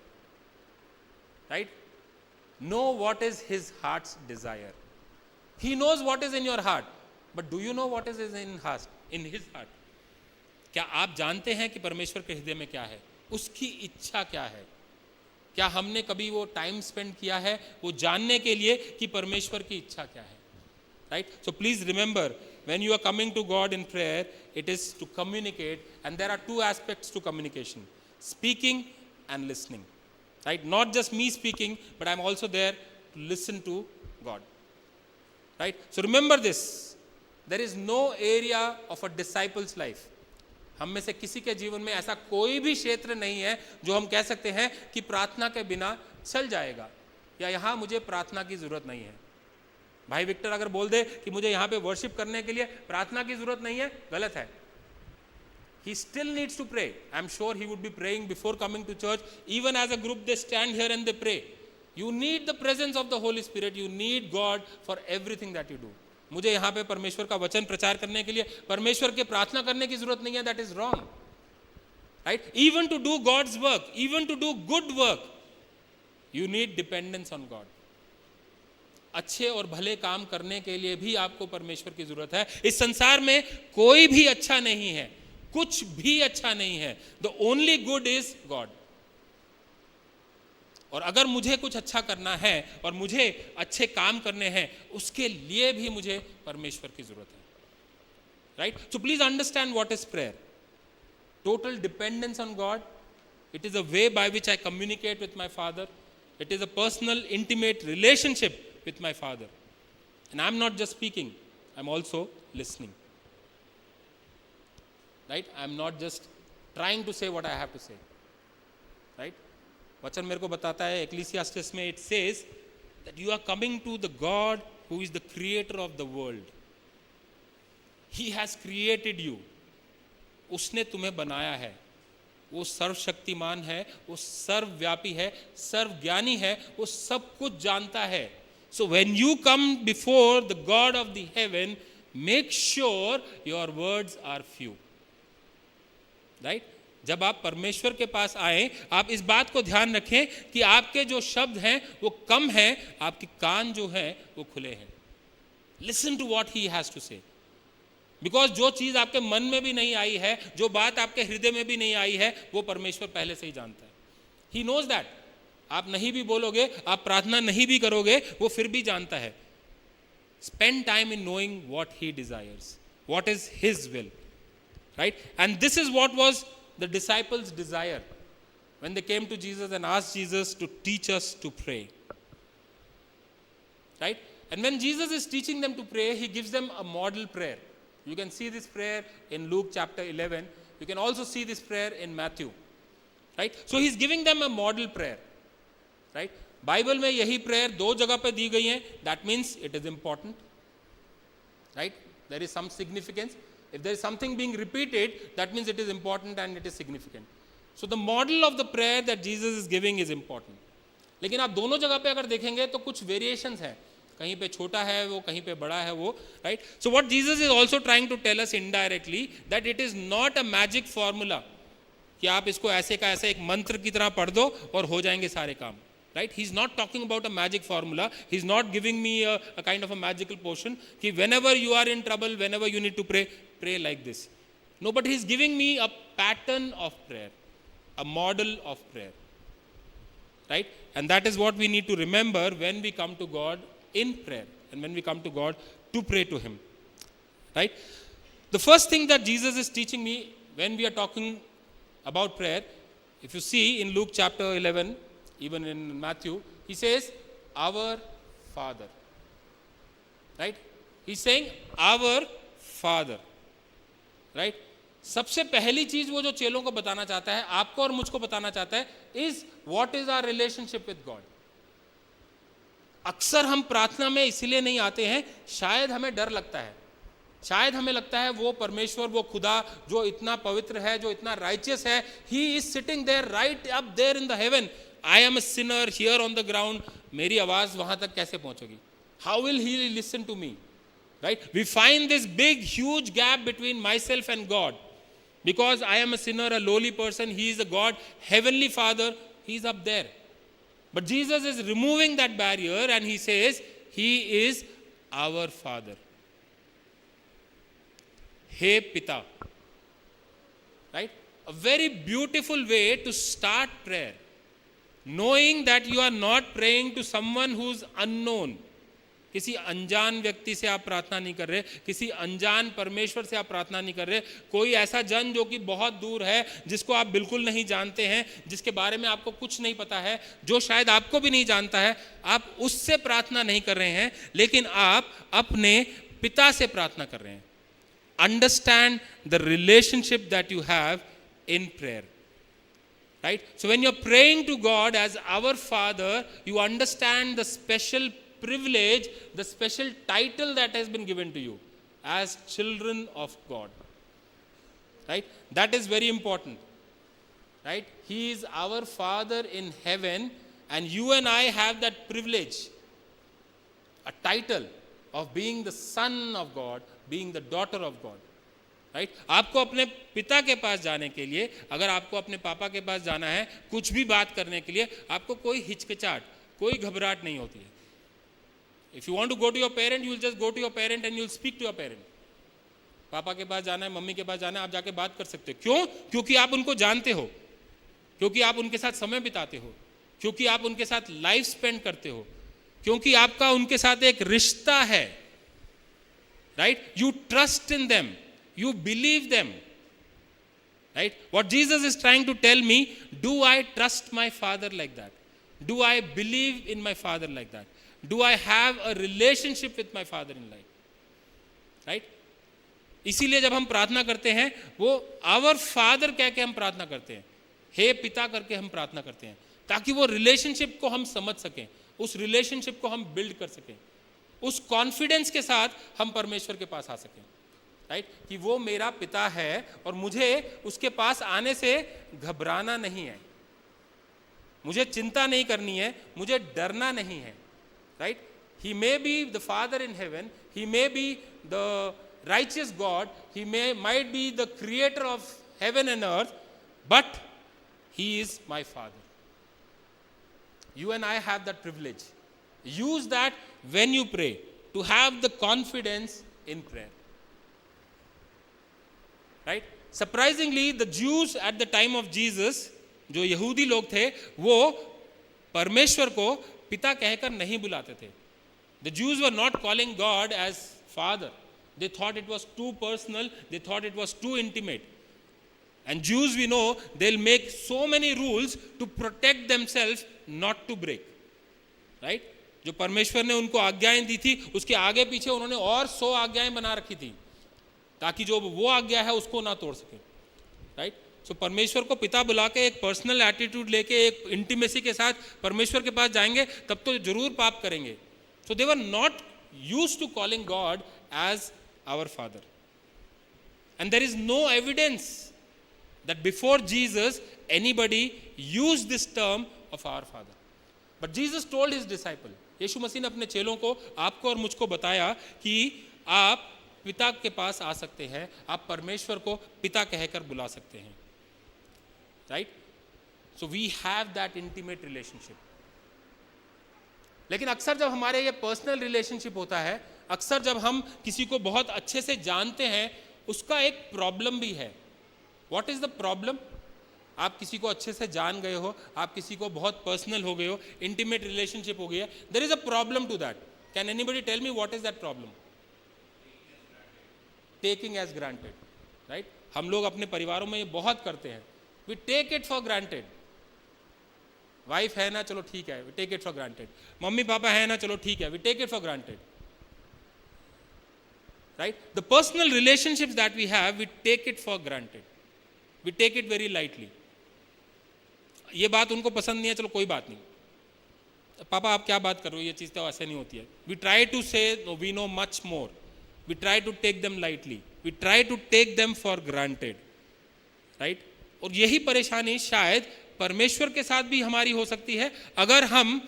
Right, know what is his hearts desire. He knows what is in your heart, but do you know what is in his heart? क्या आप जानते हैं कि परमेश्वर के हृदय में क्या है, उसकी इच्छा क्या है? क्या हमने कभी वो टाइम स्पेंड किया है वो जानने के लिए कि परमेश्वर की इच्छा क्या है? Right, so please remember when you are coming to God in prayer, it is to communicate and there are two aspects to communication, speaking and listening. Right, not just me speaking but I am also there to listen to God. Right, so remember this, there is no area of a disciples life. हम में से किसी के जीवन में ऐसा कोई भी क्षेत्र नहीं है जो हम कह सकते हैं कि प्रार्थना के बिना चल जाएगा या यहां मुझे प्रार्थना की जरूरत नहीं है. भाई विक्टर अगर बोल दे कि मुझे यहां पे वर्शिप करने के लिए प्रार्थना की जरूरत नहीं है, गलत है. He still needs to pray. I'm sure he would be praying before coming to church. Even as a group they stand here and they pray. You need the presence of the Holy Spirit. You need God for everything that you do. मुझे यहाँ पे परमेश्वर का वचन प्रचार करने के लिए परमेश्वर के प्रार्थना करने की जरूरत नहीं है. That is wrong. Right, even to do God's work, even to do good work, you need dependence on God. अच्छे और भले काम करने के लिए भी आपको परमेश्वर की जरूरत है. इस संसार में कोई भी अच्छा नहीं है, कुछ भी अच्छा नहीं है. The only good is God. और अगर मुझे कुछ अच्छा करना है और मुझे अच्छे काम करने हैं, उसके लिए भी मुझे परमेश्वर की जरूरत है. Right, so please understand what is prayer. Total dependence on God. It is a way by which I communicate with my father. It is a personal intimate relationship with my father, and I'm not just speaking, I'm also listening. Right, I'm not just trying to say what I have to say. Right, वचन मेरे को बताता है Ecclesiastes में, it says that you are coming to the God who is the creator of the world. He has created you. उसने तुम्हें बनाया है. वो सर्वशक्तिमान है, वो सर्वव्यापी है, सर्वज्ञानी है, वो सब कुछ जानता है. So when you come before the God of the heaven, make sure your words are few. Right? जब आप परमेश्वर के पास आए, आप इस बात को ध्यान रखें कि आपके जो शब्द हैं वो कम हैं, आपके कान जो हैं वो खुले हैं. Listen to what he has to say. Because जो चीज आपके मन में भी नहीं आई है, जो बात आपके हृदय में भी नहीं आई है, वो परमेश्वर पहले से ही जानता है. He knows that. आप नहीं भी बोलोगे, आप प्रार्थना नहीं भी करोगे, वो फिर भी जानता है. Spend time in knowing what he desires, what is his will, right? And this is what was the disciples desire when they came to Jesus and asked Jesus to teach us to pray, right? And when Jesus is teaching them to pray, he gives them a model prayer. You can see this prayer in Luke chapter 11. You can also see this prayer in Matthew, right? So he's giving them a model prayer, right? Bible में यही prayer दो जगह पे दी गई है. That means it is important, right? There is some significance. If there is something being repeated, that means it is important and it is significant. So the model of the prayer that Jesus is giving is important. लेकिन आप दोनों जगह पे अगर देखेंगे तो कुछ वेरिएशंस हैं. कहीं पे छोटा है वो, कहीं पे बड़ा है वो, right? So what Jesus is also trying to tell us indirectly that it is not a magic formula कि आप इसको ऐसे का ऐसे एक मंत्र की तरह पढ़ दो और हो जाएंगे सारे काम, right? He is not talking about a magic formula. He is not giving me a kind of a magical potion कि whenever you are in trouble, whenever you need to pray, pray like this. No, but he is giving me a pattern of prayer, a model of prayer, right? And that is what we need to remember when we come to God in prayer and when we come to God to pray to him, right? The first thing that Jesus is teaching me when we are talking about prayer, if you see in Luke chapter 11, even in Matthew, he says our Father, right? He's saying our Father, right? सबसे पहली चीज वो जो चेलों को बताना चाहता है, आपको और मुझको बताना चाहता है, is what is our relationship with God. अक्सर हम प्रार्थना में इसलिए नहीं आते हैं, शायद हमें डर लगता है, शायद हमें लगता है वो परमेश्वर, वो खुदा जो इतना पवित्र है, जो इतना राइचियस है, he is sitting there right up there in the heaven. I am a sinner here on the ground. मेरी आवाज वहां तक कैसे पहुंचेगी? How will he listen to me, right? We find this big huge gap between myself and God. Because I am a sinner, a lowly person, he is a God, heavenly Father, he is up there. But Jesus is removing that barrier and he says, he is our Father. Hey Pita. Right? A very beautiful way to start prayer. Knowing that you are not praying to someone who is unknown. किसी अनजान व्यक्ति से आप प्रार्थना नहीं कर रहे, किसी अनजान परमेश्वर से आप प्रार्थना नहीं कर रहे, कोई ऐसा जन जो कि बहुत दूर है, जिसको आप बिल्कुल नहीं जानते हैं, जिसके बारे में आपको कुछ नहीं पता है, जो शायद आपको भी नहीं जानता है, आप उससे प्रार्थना नहीं कर रहे हैं, लेकिन आप अपने पिता से प्रार्थना कर रहे हैं. Understand the relationship that you have in prayer, right? So when you are praying to God as our father, you understand the special privilege, the special title that has been given to you as children of God, right? That is very important, right? He is our Father in heaven and you and I have that privilege, a title of being the son of God, being the daughter of God, right? आपको अपने पिता के पास जाने के लिए, अगर आपको अपने पापा के पास जाना है कुछ भी बात करने के लिए, आपको कोई हिचकिचाहट, कोई घबराहट नहीं होती है. If you want to go to your parent, you will just go to your parent and you will speak to your parent. पापा के पास जाना है, मम्मी के पास जाना है, आप जाके बात कर सकते हो. क्यों? क्योंकि आप उनको जानते हो, क्योंकि आप उनके साथ समय बिताते हो, क्योंकि आप उनके साथ लाइफ स्पेंड करते हो, क्योंकि आपका उनके साथ एक रिश्ता है, right? You trust in them, you believe them, right? What Jesus is trying to tell me, do I trust my father like that? Do I believe in my father like that? Do I have a relationship with my father in life? Right? इसीलिए जब हम प्रार्थना करते हैं, वो our father कह के हम प्रार्थना करते हैं, हे पिता करके हम प्रार्थना करते हैं, ताकि वो रिलेशनशिप को हम समझ सकें, उस रिलेशनशिप को हम बिल्ड कर सकें, उस कॉन्फिडेंस के साथ हम परमेश्वर के पास आ सकें, राइट? कि वो मेरा पिता है और मुझे उसके पास आने से घबराना नहीं है, मुझे चिंता नहीं करनी है, मुझे डरना नहीं है. Right? He may be the Father in heaven, he may be the righteous God, he might be the creator of heaven and earth, but he is my Father. You and I have that privilege. Use that when you pray, to have the confidence in prayer. Right. Surprisingly the Jews at the time of Jesus, जो यहूदी लोग थे, वो परमेश्वर को पिता कहकर नहीं बुलाते थे. The Jews were not calling God as father. They thought it was too personal, they thought it was too intimate. And Jews, we know, they'll make so many rules to protect themselves not to break. Right? जो परमेश्वर ने उनको आज्ञाएं दी थी, उसके आगे पीछे उन्होंने और 100 आज्ञाएं बना रखी थी, ताकि जो वो आज्ञा है उसको ना तोड़ सके. राइट. सो परमेश्वर को पिता बुला के एक पर्सनल एटीट्यूड लेके, एक इंटीमेसी के साथ परमेश्वर के पास जाएंगे, तब तो जरूर पाप करेंगे. So they were not used to calling God as our father. And there is no evidence that before Jesus anybody used this term of our father. But Jesus told his disciple, यीशु मसीह ने अपने चेलों को, आपको और मुझको बताया कि आप पिता के पास आ सकते हैं, आप परमेश्वर को पिता कहकर बुला सकते हैं. Right? So we have that intimate relationship. लेकिन अक्सर जब हमारे ये पर्सनल रिलेशनशिप होता है, अक्सर जब हम किसी को बहुत अच्छे से जानते हैं, उसका एक प्रॉब्लम भी है. What is the problem? आप किसी को अच्छे से जान गए हो, आप किसी को बहुत पर्सनल हो गए हो, इंटीमेट रिलेशनशिप हो गया, there is a problem to that. Can anybody tell me what is that problem? Taking as granted. Right. हम लोग अपने परिवारों में ये बहुत करते हैं. We take it for granted. Wife है ना, चलो ठीक है, we take it for granted. Mummy papa है ना, चलो ठीक है, we take it for granted. Right? The personal relationships that we have, we take it for granted. We take it very lightly. ये बात उनको पसंद नहीं है, चलो कोई बात नहीं. पापा आप क्या बात कर रहे हो, ये चीज़ तो ऐसे नहीं होती है. We try to say no, we know much more. We try to take them lightly. We try to take them for granted. Right? और यही परेशानी शायद परमेश्वर के साथ भी हमारी हो सकती है, अगर हम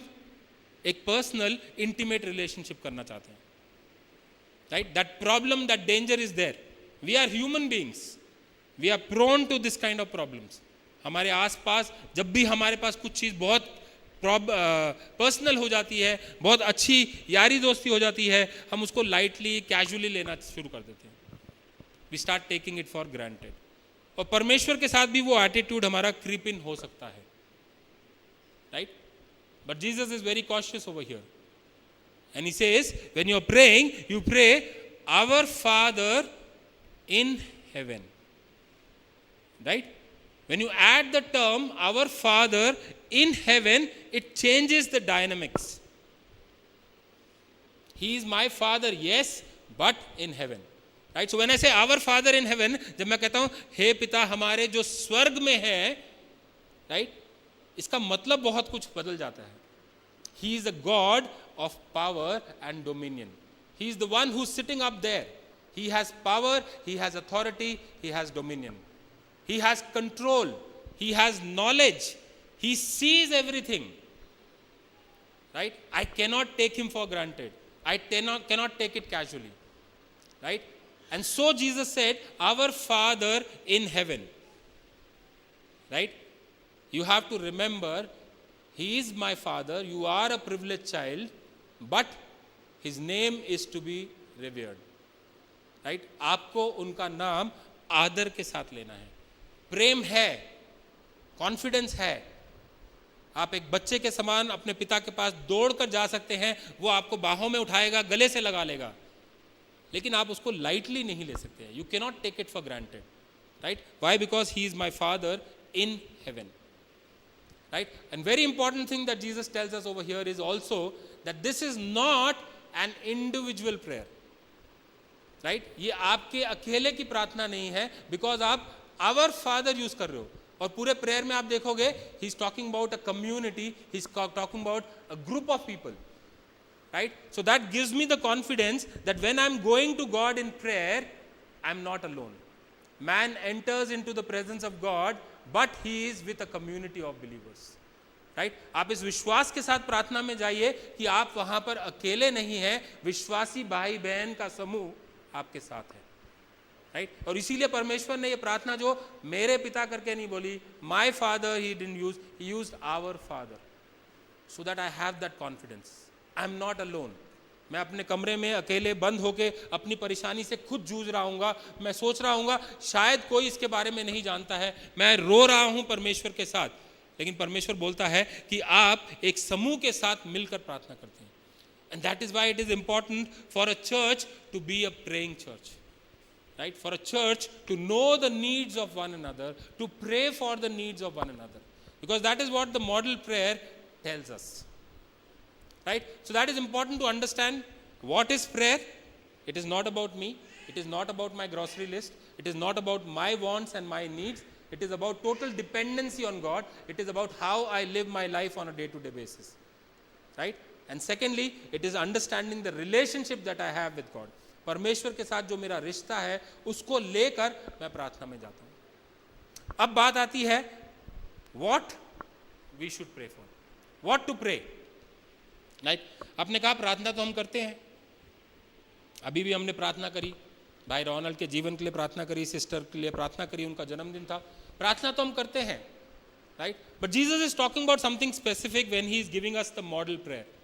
एक पर्सनल इंटीमेट रिलेशनशिप करना चाहते हैं. Right? That problem, that danger is there. We are human beings. We are prone to this kind of problems. हमारे आसपास जब भी हमारे पास कुछ चीज़ बहुत पर्सनल हो जाती है, बहुत अच्छी यारी दोस्ती हो जाती है, हम उसको लाइटली, कैजुअली लेना शुरू कर देते हैं. We start taking it for granted. और परमेश्वर के साथ भी वो एटीट्यूड हमारा क्रीप इन हो सकता है. Right? But Jesus is very cautious over here. And he says, when you are praying, you pray, our Father in heaven. Right? When you add the term, our Father in heaven, it changes the dynamics. He is my Father, yes, but in heaven. Right? So when I say our Father in heaven, जब मैं कहता हूँ, हे पिता हमारे जो स्वर्ग में है, right? इसका मतलब बहुत कुछ बदल जाता है. He is a God of power and dominion. He is the one who's sitting up there. He has power, he has authority, he has dominion. He has control, he has knowledge, he sees everything. Right? I cannot take him for granted. I cannot take it casually. Right? And so Jesus said, our Father in heaven. Right? You have to remember, he is my Father, you are a privileged child, but his name is to be revered. Right? आपको उनका नाम आदर के साथ लेना है. प्रेम है, कॉन्फिडेंस है. आप एक बच्चे के समान अपने पिता के पास दौड़कर जा सकते हैं, वो आपको बाहों में उठाएगा, गले से लगा लेगा, लेकिन आप उसको लाइटली नहीं ले सकते हैं. You can not take it for granted. Right? Why? Because he is my father in heaven. Right? And very important thing that Jesus tells us over here is also that this is not an individual prayer. Right? ये आपके अकेले की प्रार्थना नहीं है, because आप our Father यूज कर रहे हो. और पूरे प्रेयर में आप देखोगे, he is talking about a community, he is talking about a group of people. Right? So that gives me the confidence that when I am going to God in prayer, I am not alone. Man enters into the presence of God, but he is with a community of believers. Right? आप इस विश्वास के साथ प्रार्थना में जाइए कि आप वहां पर अकेले नहीं हैं, विश्वासी भाई बहन का समूह आपके साथ है. Right? और इसीलिए परमेश्वर ने ये प्रार्थना जो मेरे पिता करके नहीं बोली, my father he didn't use, he used our Father, so that I have that confidence. I am not alone. मैं अपने कमरे में अकेले बंद होके अपनी परेशानी से खुद जूझ रहा हूँगा, मैं सोच रहा हूँगा शायद कोई इसके बारे में नहीं जानता है, मैं रो रहा हूँ परमेश्वर के साथ, लेकिन परमेश्वर बोलता है कि आप एक समूह के साथ मिलकर प्रार्थना करते हैं. And that is why it is important for a church to be a praying church. Right? For a church to know the needs of one another, to pray for the needs of one another. Because that is what the model prayer tells us. Right? So that is important to understand what is prayer. It is not about me. It is not about my grocery list. It is not about my wants and my needs. It is about total dependency on God. It is about how I live my life on a day-to-day basis. Right? And secondly, it is understanding the relationship that I have with God. परमेश्वर के साथ जो मेरा रिश्ता है उसको लेकर मैं प्रार्थना में जाता हूँ. अब बात आती है what we should pray for, what to pray. Right, आपने कहा प्रार्थना तो हम करते हैं, अभी भी हमने प्रार्थना करी, भाई रोनाल्ड के जीवन के लिए प्रार्थना करी, सिस्टर के लिए प्रार्थना करी, उनका जन्मदिन था, प्रार्थना तो हम करते हैं. Right, but Jesus is talking about something specific when he is giving us the model prayer.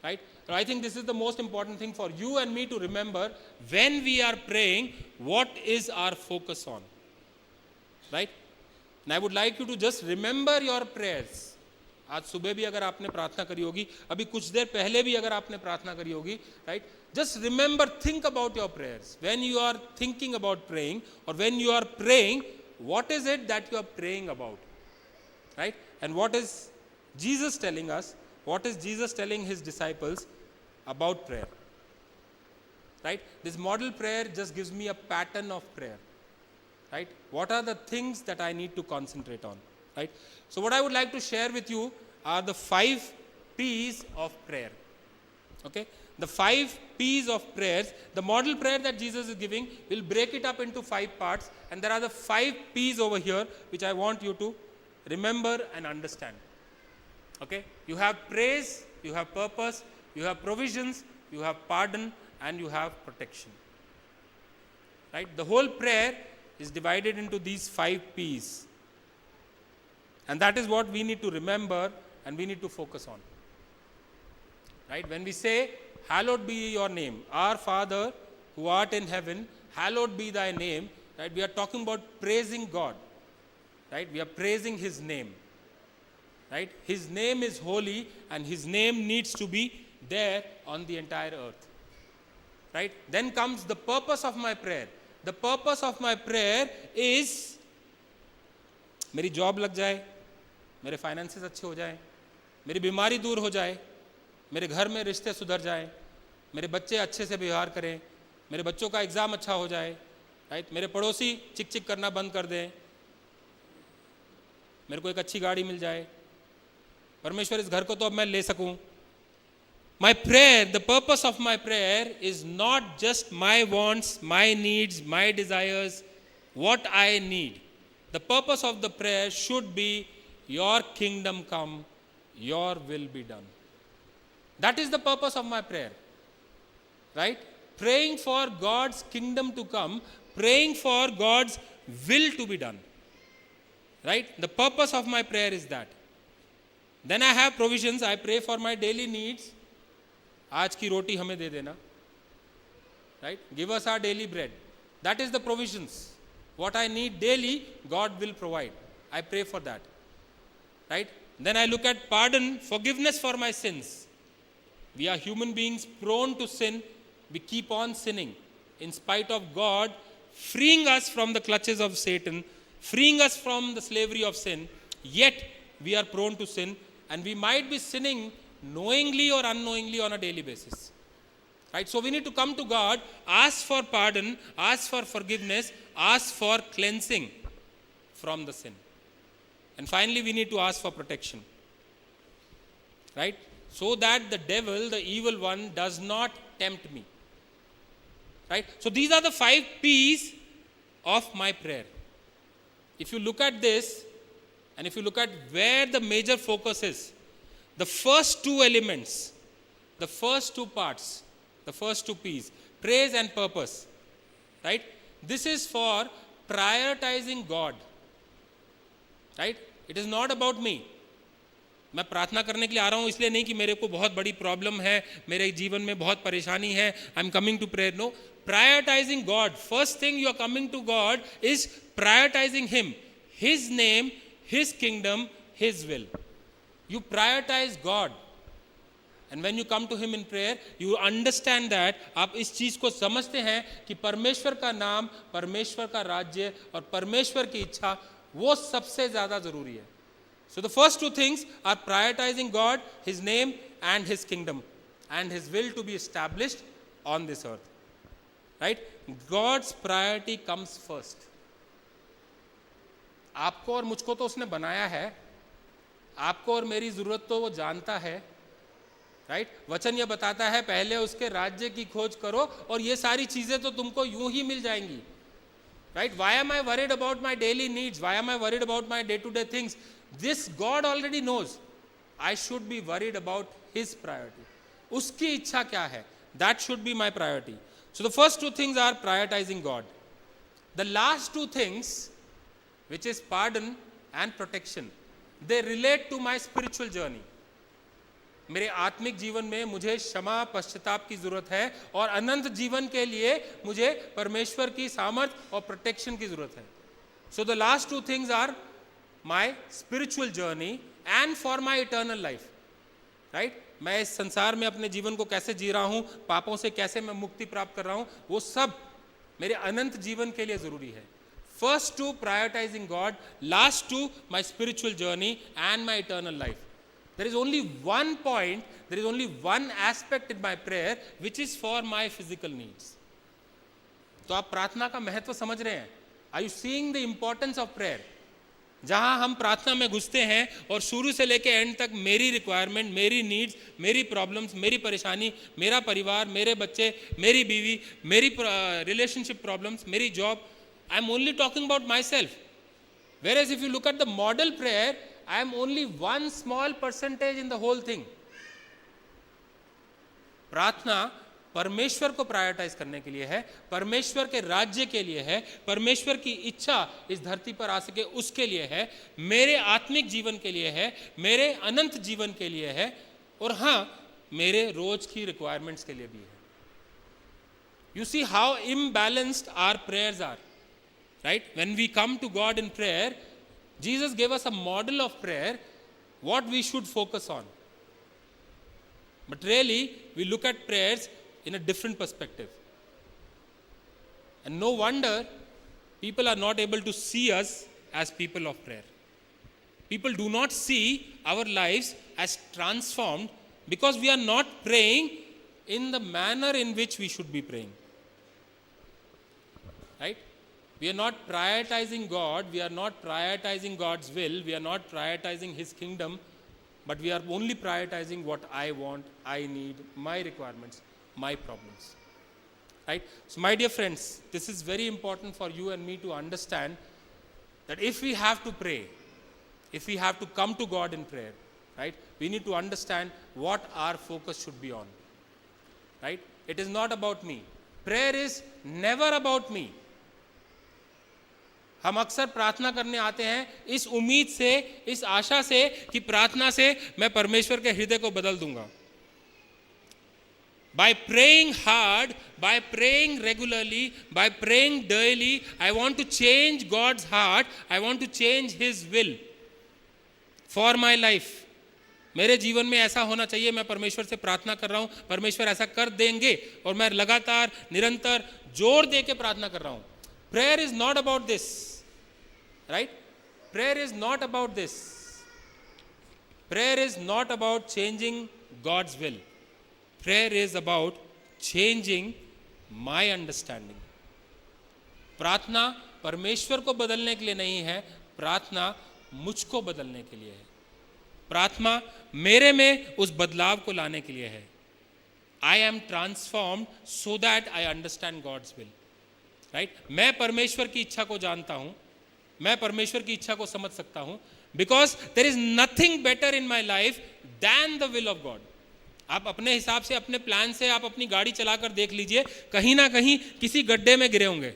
Right? So I think this is the most important thing for you and me to remember when we are praying, what is our focus on? Right? And I would like you to just remember your prayers. आज सुबह भी अगर आपने प्रार्थना करी होगी, अभी कुछ देर पहले भी अगर आपने प्रार्थना करी होगी, right? Just remember, think about your prayers. When you are thinking about praying or when you are praying, what is it that you are praying about? Right? And what is Jesus telling us? What is Jesus telling his disciples about prayer? Right? This model prayer just gives me a pattern of prayer. Right? What are the things that I need to concentrate on? Right? So what I would like to share with you are the 5 P's of prayer. Okay? The 5 P's of prayers. The model prayer that Jesus is giving will break it up into 5 parts, and there are the 5 P's over here which I want you to remember and understand. Okay? You have praise, you have purpose, you have provisions, you have pardon, and you have protection. Right? The whole prayer is divided into these 5 P's. And that is what we need to remember and we need to focus on. Right? When we say, hallowed be your name, our Father who art in heaven, hallowed be thy name, right? We are talking about praising God. Right? We are praising his name. Right? His name is holy and his name needs to be there on the entire earth. Right? Then comes the purpose of my prayer. The purpose of my prayer is मेरी जॉब लग जाए, मेरे फाइनेंसेस अच्छे हो जाए, मेरी बीमारी दूर हो जाए, मेरे घर में रिश्ते सुधर जाए, मेरे बच्चे अच्छे से व्यवहार करें, मेरे बच्चों का एग्ज़ाम अच्छा हो जाए, राइट? मेरे पड़ोसी चिक चिक करना बंद कर दें, मेरे को एक अच्छी गाड़ी मिल जाए, परमेश्वर इस घर को तो अब मैं ले सकूं. My prayer, the purpose of my prayer is not just my wants, my needs, my desires, what I need. The purpose of the prayer should be your kingdom come, your will be done. That is the purpose of my prayer. Right? Praying for God's kingdom to come, praying for God's will to be done. Right? The purpose of my prayer is that. Then I have provisions. I pray for my daily needs. आज की रोटी हमें दे देना. Right? Give us our daily bread. That is the provisions. What I need daily, God will provide. I pray for that. Right? Then I look at pardon, forgiveness for my sins. We are human beings prone to sin. We keep on sinning in spite of God freeing us from the clutches of Satan, freeing us from the slavery of sin. Yet we are prone to sin, and we might be sinning knowingly or unknowingly on a daily basis. Right? So we need to come to God, ask for pardon, ask for forgiveness, ask for cleansing from the sin. And finally, we need to ask for protection. Right? So that the devil, the evil one, does not tempt me. Right? So these are the 5 P's of my prayer. If you look at this, and if you look at where the major focus is, the first 2 elements, the first 2 parts, the first 2 P's, praise and purpose, right? This is for prioritizing God, right? It is not about me. मैं प्रार्थना करने के लिए आ रहा हूँ इसलिए नहीं कि मेरे को बहुत बड़ी प्रॉब्लम है, मेरे जीवन में बहुत परेशानी है, I am coming to prayer. No, prioritizing God. First thing you are coming to God is prioritizing him, his name, his kingdom, his will. You prioritize God, and when you come to him in prayer, you understand that आप इस चीज को समझते हैं कि परमेश्वर का नाम, परमेश्वर का राज्य और परमेश्वर की इच्छा वो सबसे ज्यादा जरूरी है. So the first two things are prioritizing God, his name and his kingdom and his will to be established on this earth. Right? God's priority comes first. आपको और मुझको तो उसने बनाया है, आपको और मेरी जरूरत तो वो जानता है. राइट? वचन ये बताता है पहले उसके राज्य की खोज करो और ये सारी चीजें तो तुमको यूं ही मिल जाएंगी. Right? Why am I worried about my daily needs? Why am I worried about my day-to-day things? This God already knows. I should be worried about his priority. उसकी इच्छा क्या है? That should be my priority. So the first two things are prioritizing God. The last two things, which is pardon and protection, they relate to my spiritual journey. मेरे आत्मिक जीवन में मुझे क्षमा पश्चाताप की जरूरत है और अनंत जीवन के लिए मुझे परमेश्वर की सामर्थ और प्रोटेक्शन की जरूरत है. So the last two things are my spiritual journey and for my eternal life. Right? मैं इस संसार में अपने जीवन को कैसे जी रहा हूं, पापों से कैसे मैं मुक्ति प्राप्त कर रहा हूं, वो सब मेरे अनंत जीवन के लिए जरूरी है. First two, prioritizing God. Last two, my spiritual journey and my eternal life. There is only one point, there is only one aspect in my prayer which is for my physical needs. तो आप प्रार्थना का महत्व समझ रहे हैं? Are you seeing the importance of prayer? जहां हम प्रार्थना में घुसते हैं और शुरू से लेके एंड तक मेरी रिक्वायरमेंट, मेरी नीड्स, मेरी प्रॉब्लम्स, मेरी परेशानी, मेरा परिवार, मेरे बच्चे, मेरी बीवी, मेरी रिलेशनशिप प्रॉब्लम्स, मेरी job, I am only talking about myself. Whereas if you look at the model prayer, I am only one small percentage in the whole thing. प्रार्थना परमेश्वर को प्रायोरिटाइज करने के लिए है, परमेश्वर के राज्य के लिए है, परमेश्वर की इच्छा इस धरती पर आ सके उसके लिए है, मेरे आत्मिक जीवन के लिए है, मेरे अनंत जीवन के लिए है और हाँ मेरे रोज की रिक्वायरमेंट्स के लिए भी है. You see how imbalanced our prayers are. Right? When we come to God in prayer, Jesus gave us a model of prayer, what we should focus on. But really, we look at prayers in a different perspective. And no wonder people are not able to see us as people of prayer. People do not see our lives as transformed because we are not praying in the manner in which we should be praying. Right? We are not prioritizing God, we are not prioritizing God's will, we are not prioritizing his kingdom, but we are only prioritizing what I want, I need, my requirements, my problems. Right? So my dear friends, this is very important for you and me to understand that if we have to pray, if we have to come to God in prayer, right, we need to understand what our focus should be on. Right? It is not about me. Prayer is never about me. हम अक्सर प्रार्थना करने आते हैं इस उम्मीद से, इस आशा से कि प्रार्थना से मैं परमेश्वर के हृदय को बदल दूंगा. By praying hard, by praying regularly, by praying daily, I want to change God's heart, I want to change his will for my life. मेरे जीवन में ऐसा होना चाहिए, मैं परमेश्वर से प्रार्थना कर रहा हूं, परमेश्वर ऐसा कर देंगे और मैं लगातार निरंतर जोर दे के प्रार्थना कर रहा हूं. Prayer is not about this. Right? Prayer is not about this. Prayer is not about changing God's will. Prayer is about changing my understanding. प्रार्थना परमेश्वर को बदलने के लिए नहीं है, प्रार्थना मुझको बदलने के लिए है. प्रार्थना मेरे में उस बदलाव को लाने के लिए है. I am transformed so that I understand God's will. Right? मैं परमेश्वर की इच्छा को जानता हूं, मैं परमेश्वर की इच्छा को समझ सकता हूं, because there is nothing better in my life than the will of God. आप अपने हिसाब से, अपने प्लान से आप अपनी गाड़ी चलाकर देख लीजिए, कहीं ना कहीं किसी गड्ढे में गिरे होंगे.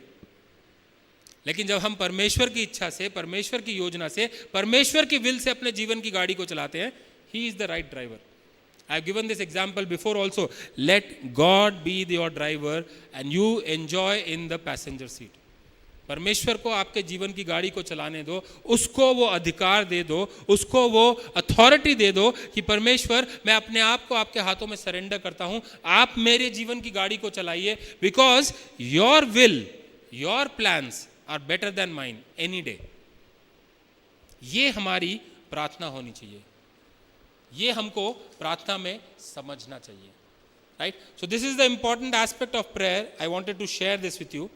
लेकिन जब हम परमेश्वर की इच्छा से, परमेश्वर की योजना से, परमेश्वर की विल से अपने जीवन की गाड़ी को चलाते हैं, He is the right driver. I have given this example before also. Let God be your driver and you enjoy in the passenger seat. परमेश्वर को आपके जीवन की गाड़ी को चलाने दो, उसको वो अधिकार दे दो, उसको वो अथॉरिटी दे दो कि परमेश्वर मैं अपने आप को आपके हाथों में सरेंडर करता हूं, आप मेरे जीवन की गाड़ी को चलाइए, because your will, your plans are better than mine any day. ये हमारी प्रार्थना होनी चाहिए, ये हमको प्रार्थना में समझना चाहिए. Right? So this is the important aspect of prayer. I wanted to share this with you.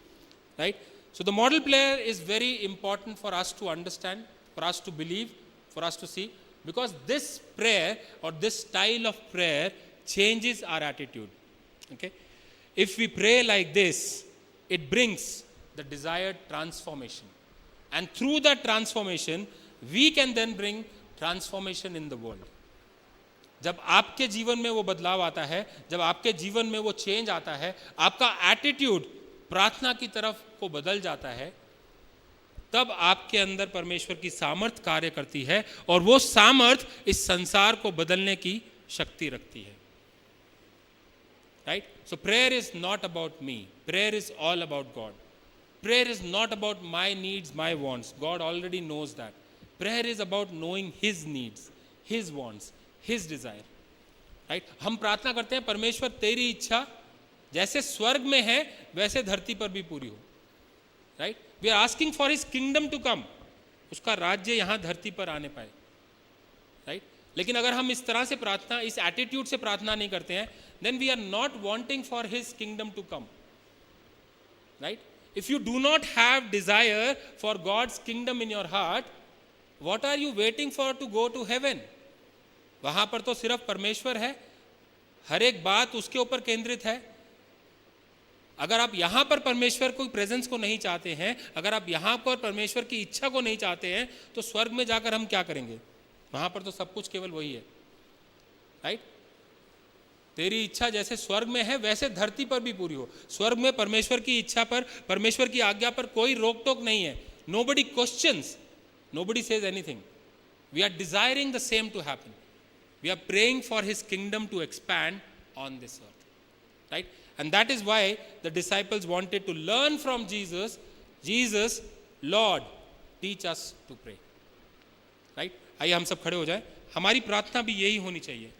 Right? So the model prayer is very important for us to understand, for us to believe, for us to see, because this prayer or this style of prayer changes our attitude. Okay? If we pray like this, it brings the desired transformation. And through that transformation, we can then bring transformation in the world. जब आपके जीवन में वो बदलाव आता है, जब आपके जीवन में वो चेंज आता है, आपका एटीट्यूड प्रार्थना की तरफ को बदल जाता है, तब आपके अंदर परमेश्वर की सामर्थ कार्य करती है और वो सामर्थ इस संसार को बदलने की शक्ति रखती है. Right? So prayer is not about me, prayer is all about God. Prayer is not about my needs, my wants. God already knows that. Prayer is about knowing his needs, his wants, his desire. Right? हम प्रार्थना करते हैं, परमेश्वर तेरी इच्छा जैसे स्वर्ग में है वैसे धरती पर भी पूरी हो. Right? We are asking for his kingdom to come. उसका राज्य यहां धरती पर आने पाए. राइट? लेकिन अगर हम इस तरह से प्रार्थना, इस एटीट्यूड से प्रार्थना नहीं करते हैं, then we are not wanting for his kingdom to come. Right? If you do not have desire for God's kingdom in your heart, what are you waiting for to go to heaven? वहां पर तो सिर्फ परमेश्वर है, हर एक बात उसके ऊपर केंद्रित है. अगर आप यहां पर परमेश्वर को प्रेजेंस को नहीं चाहते हैं, अगर आप यहां पर परमेश्वर की इच्छा को नहीं चाहते हैं, तो स्वर्ग में जाकर हम क्या करेंगे? वहां पर तो सब कुछ केवल वही है. राइट? तेरी इच्छा जैसे स्वर्ग में है वैसे धरती पर भी पूरी हो. स्वर्ग में परमेश्वर की इच्छा पर, परमेश्वर की आज्ञा पर कोई रोक टोक नहीं है. Nobody questions, nobody says anything. We are desiring the same to happen. We are praying for his kingdom to expand on this earth. Right? And that is why the disciples wanted to learn from Jesus. Jesus, Lord, teach us to pray. Right? आइए हम सब खड़े हो जाएं. हमारी प्रार्थना भी यही होनी चाहिए.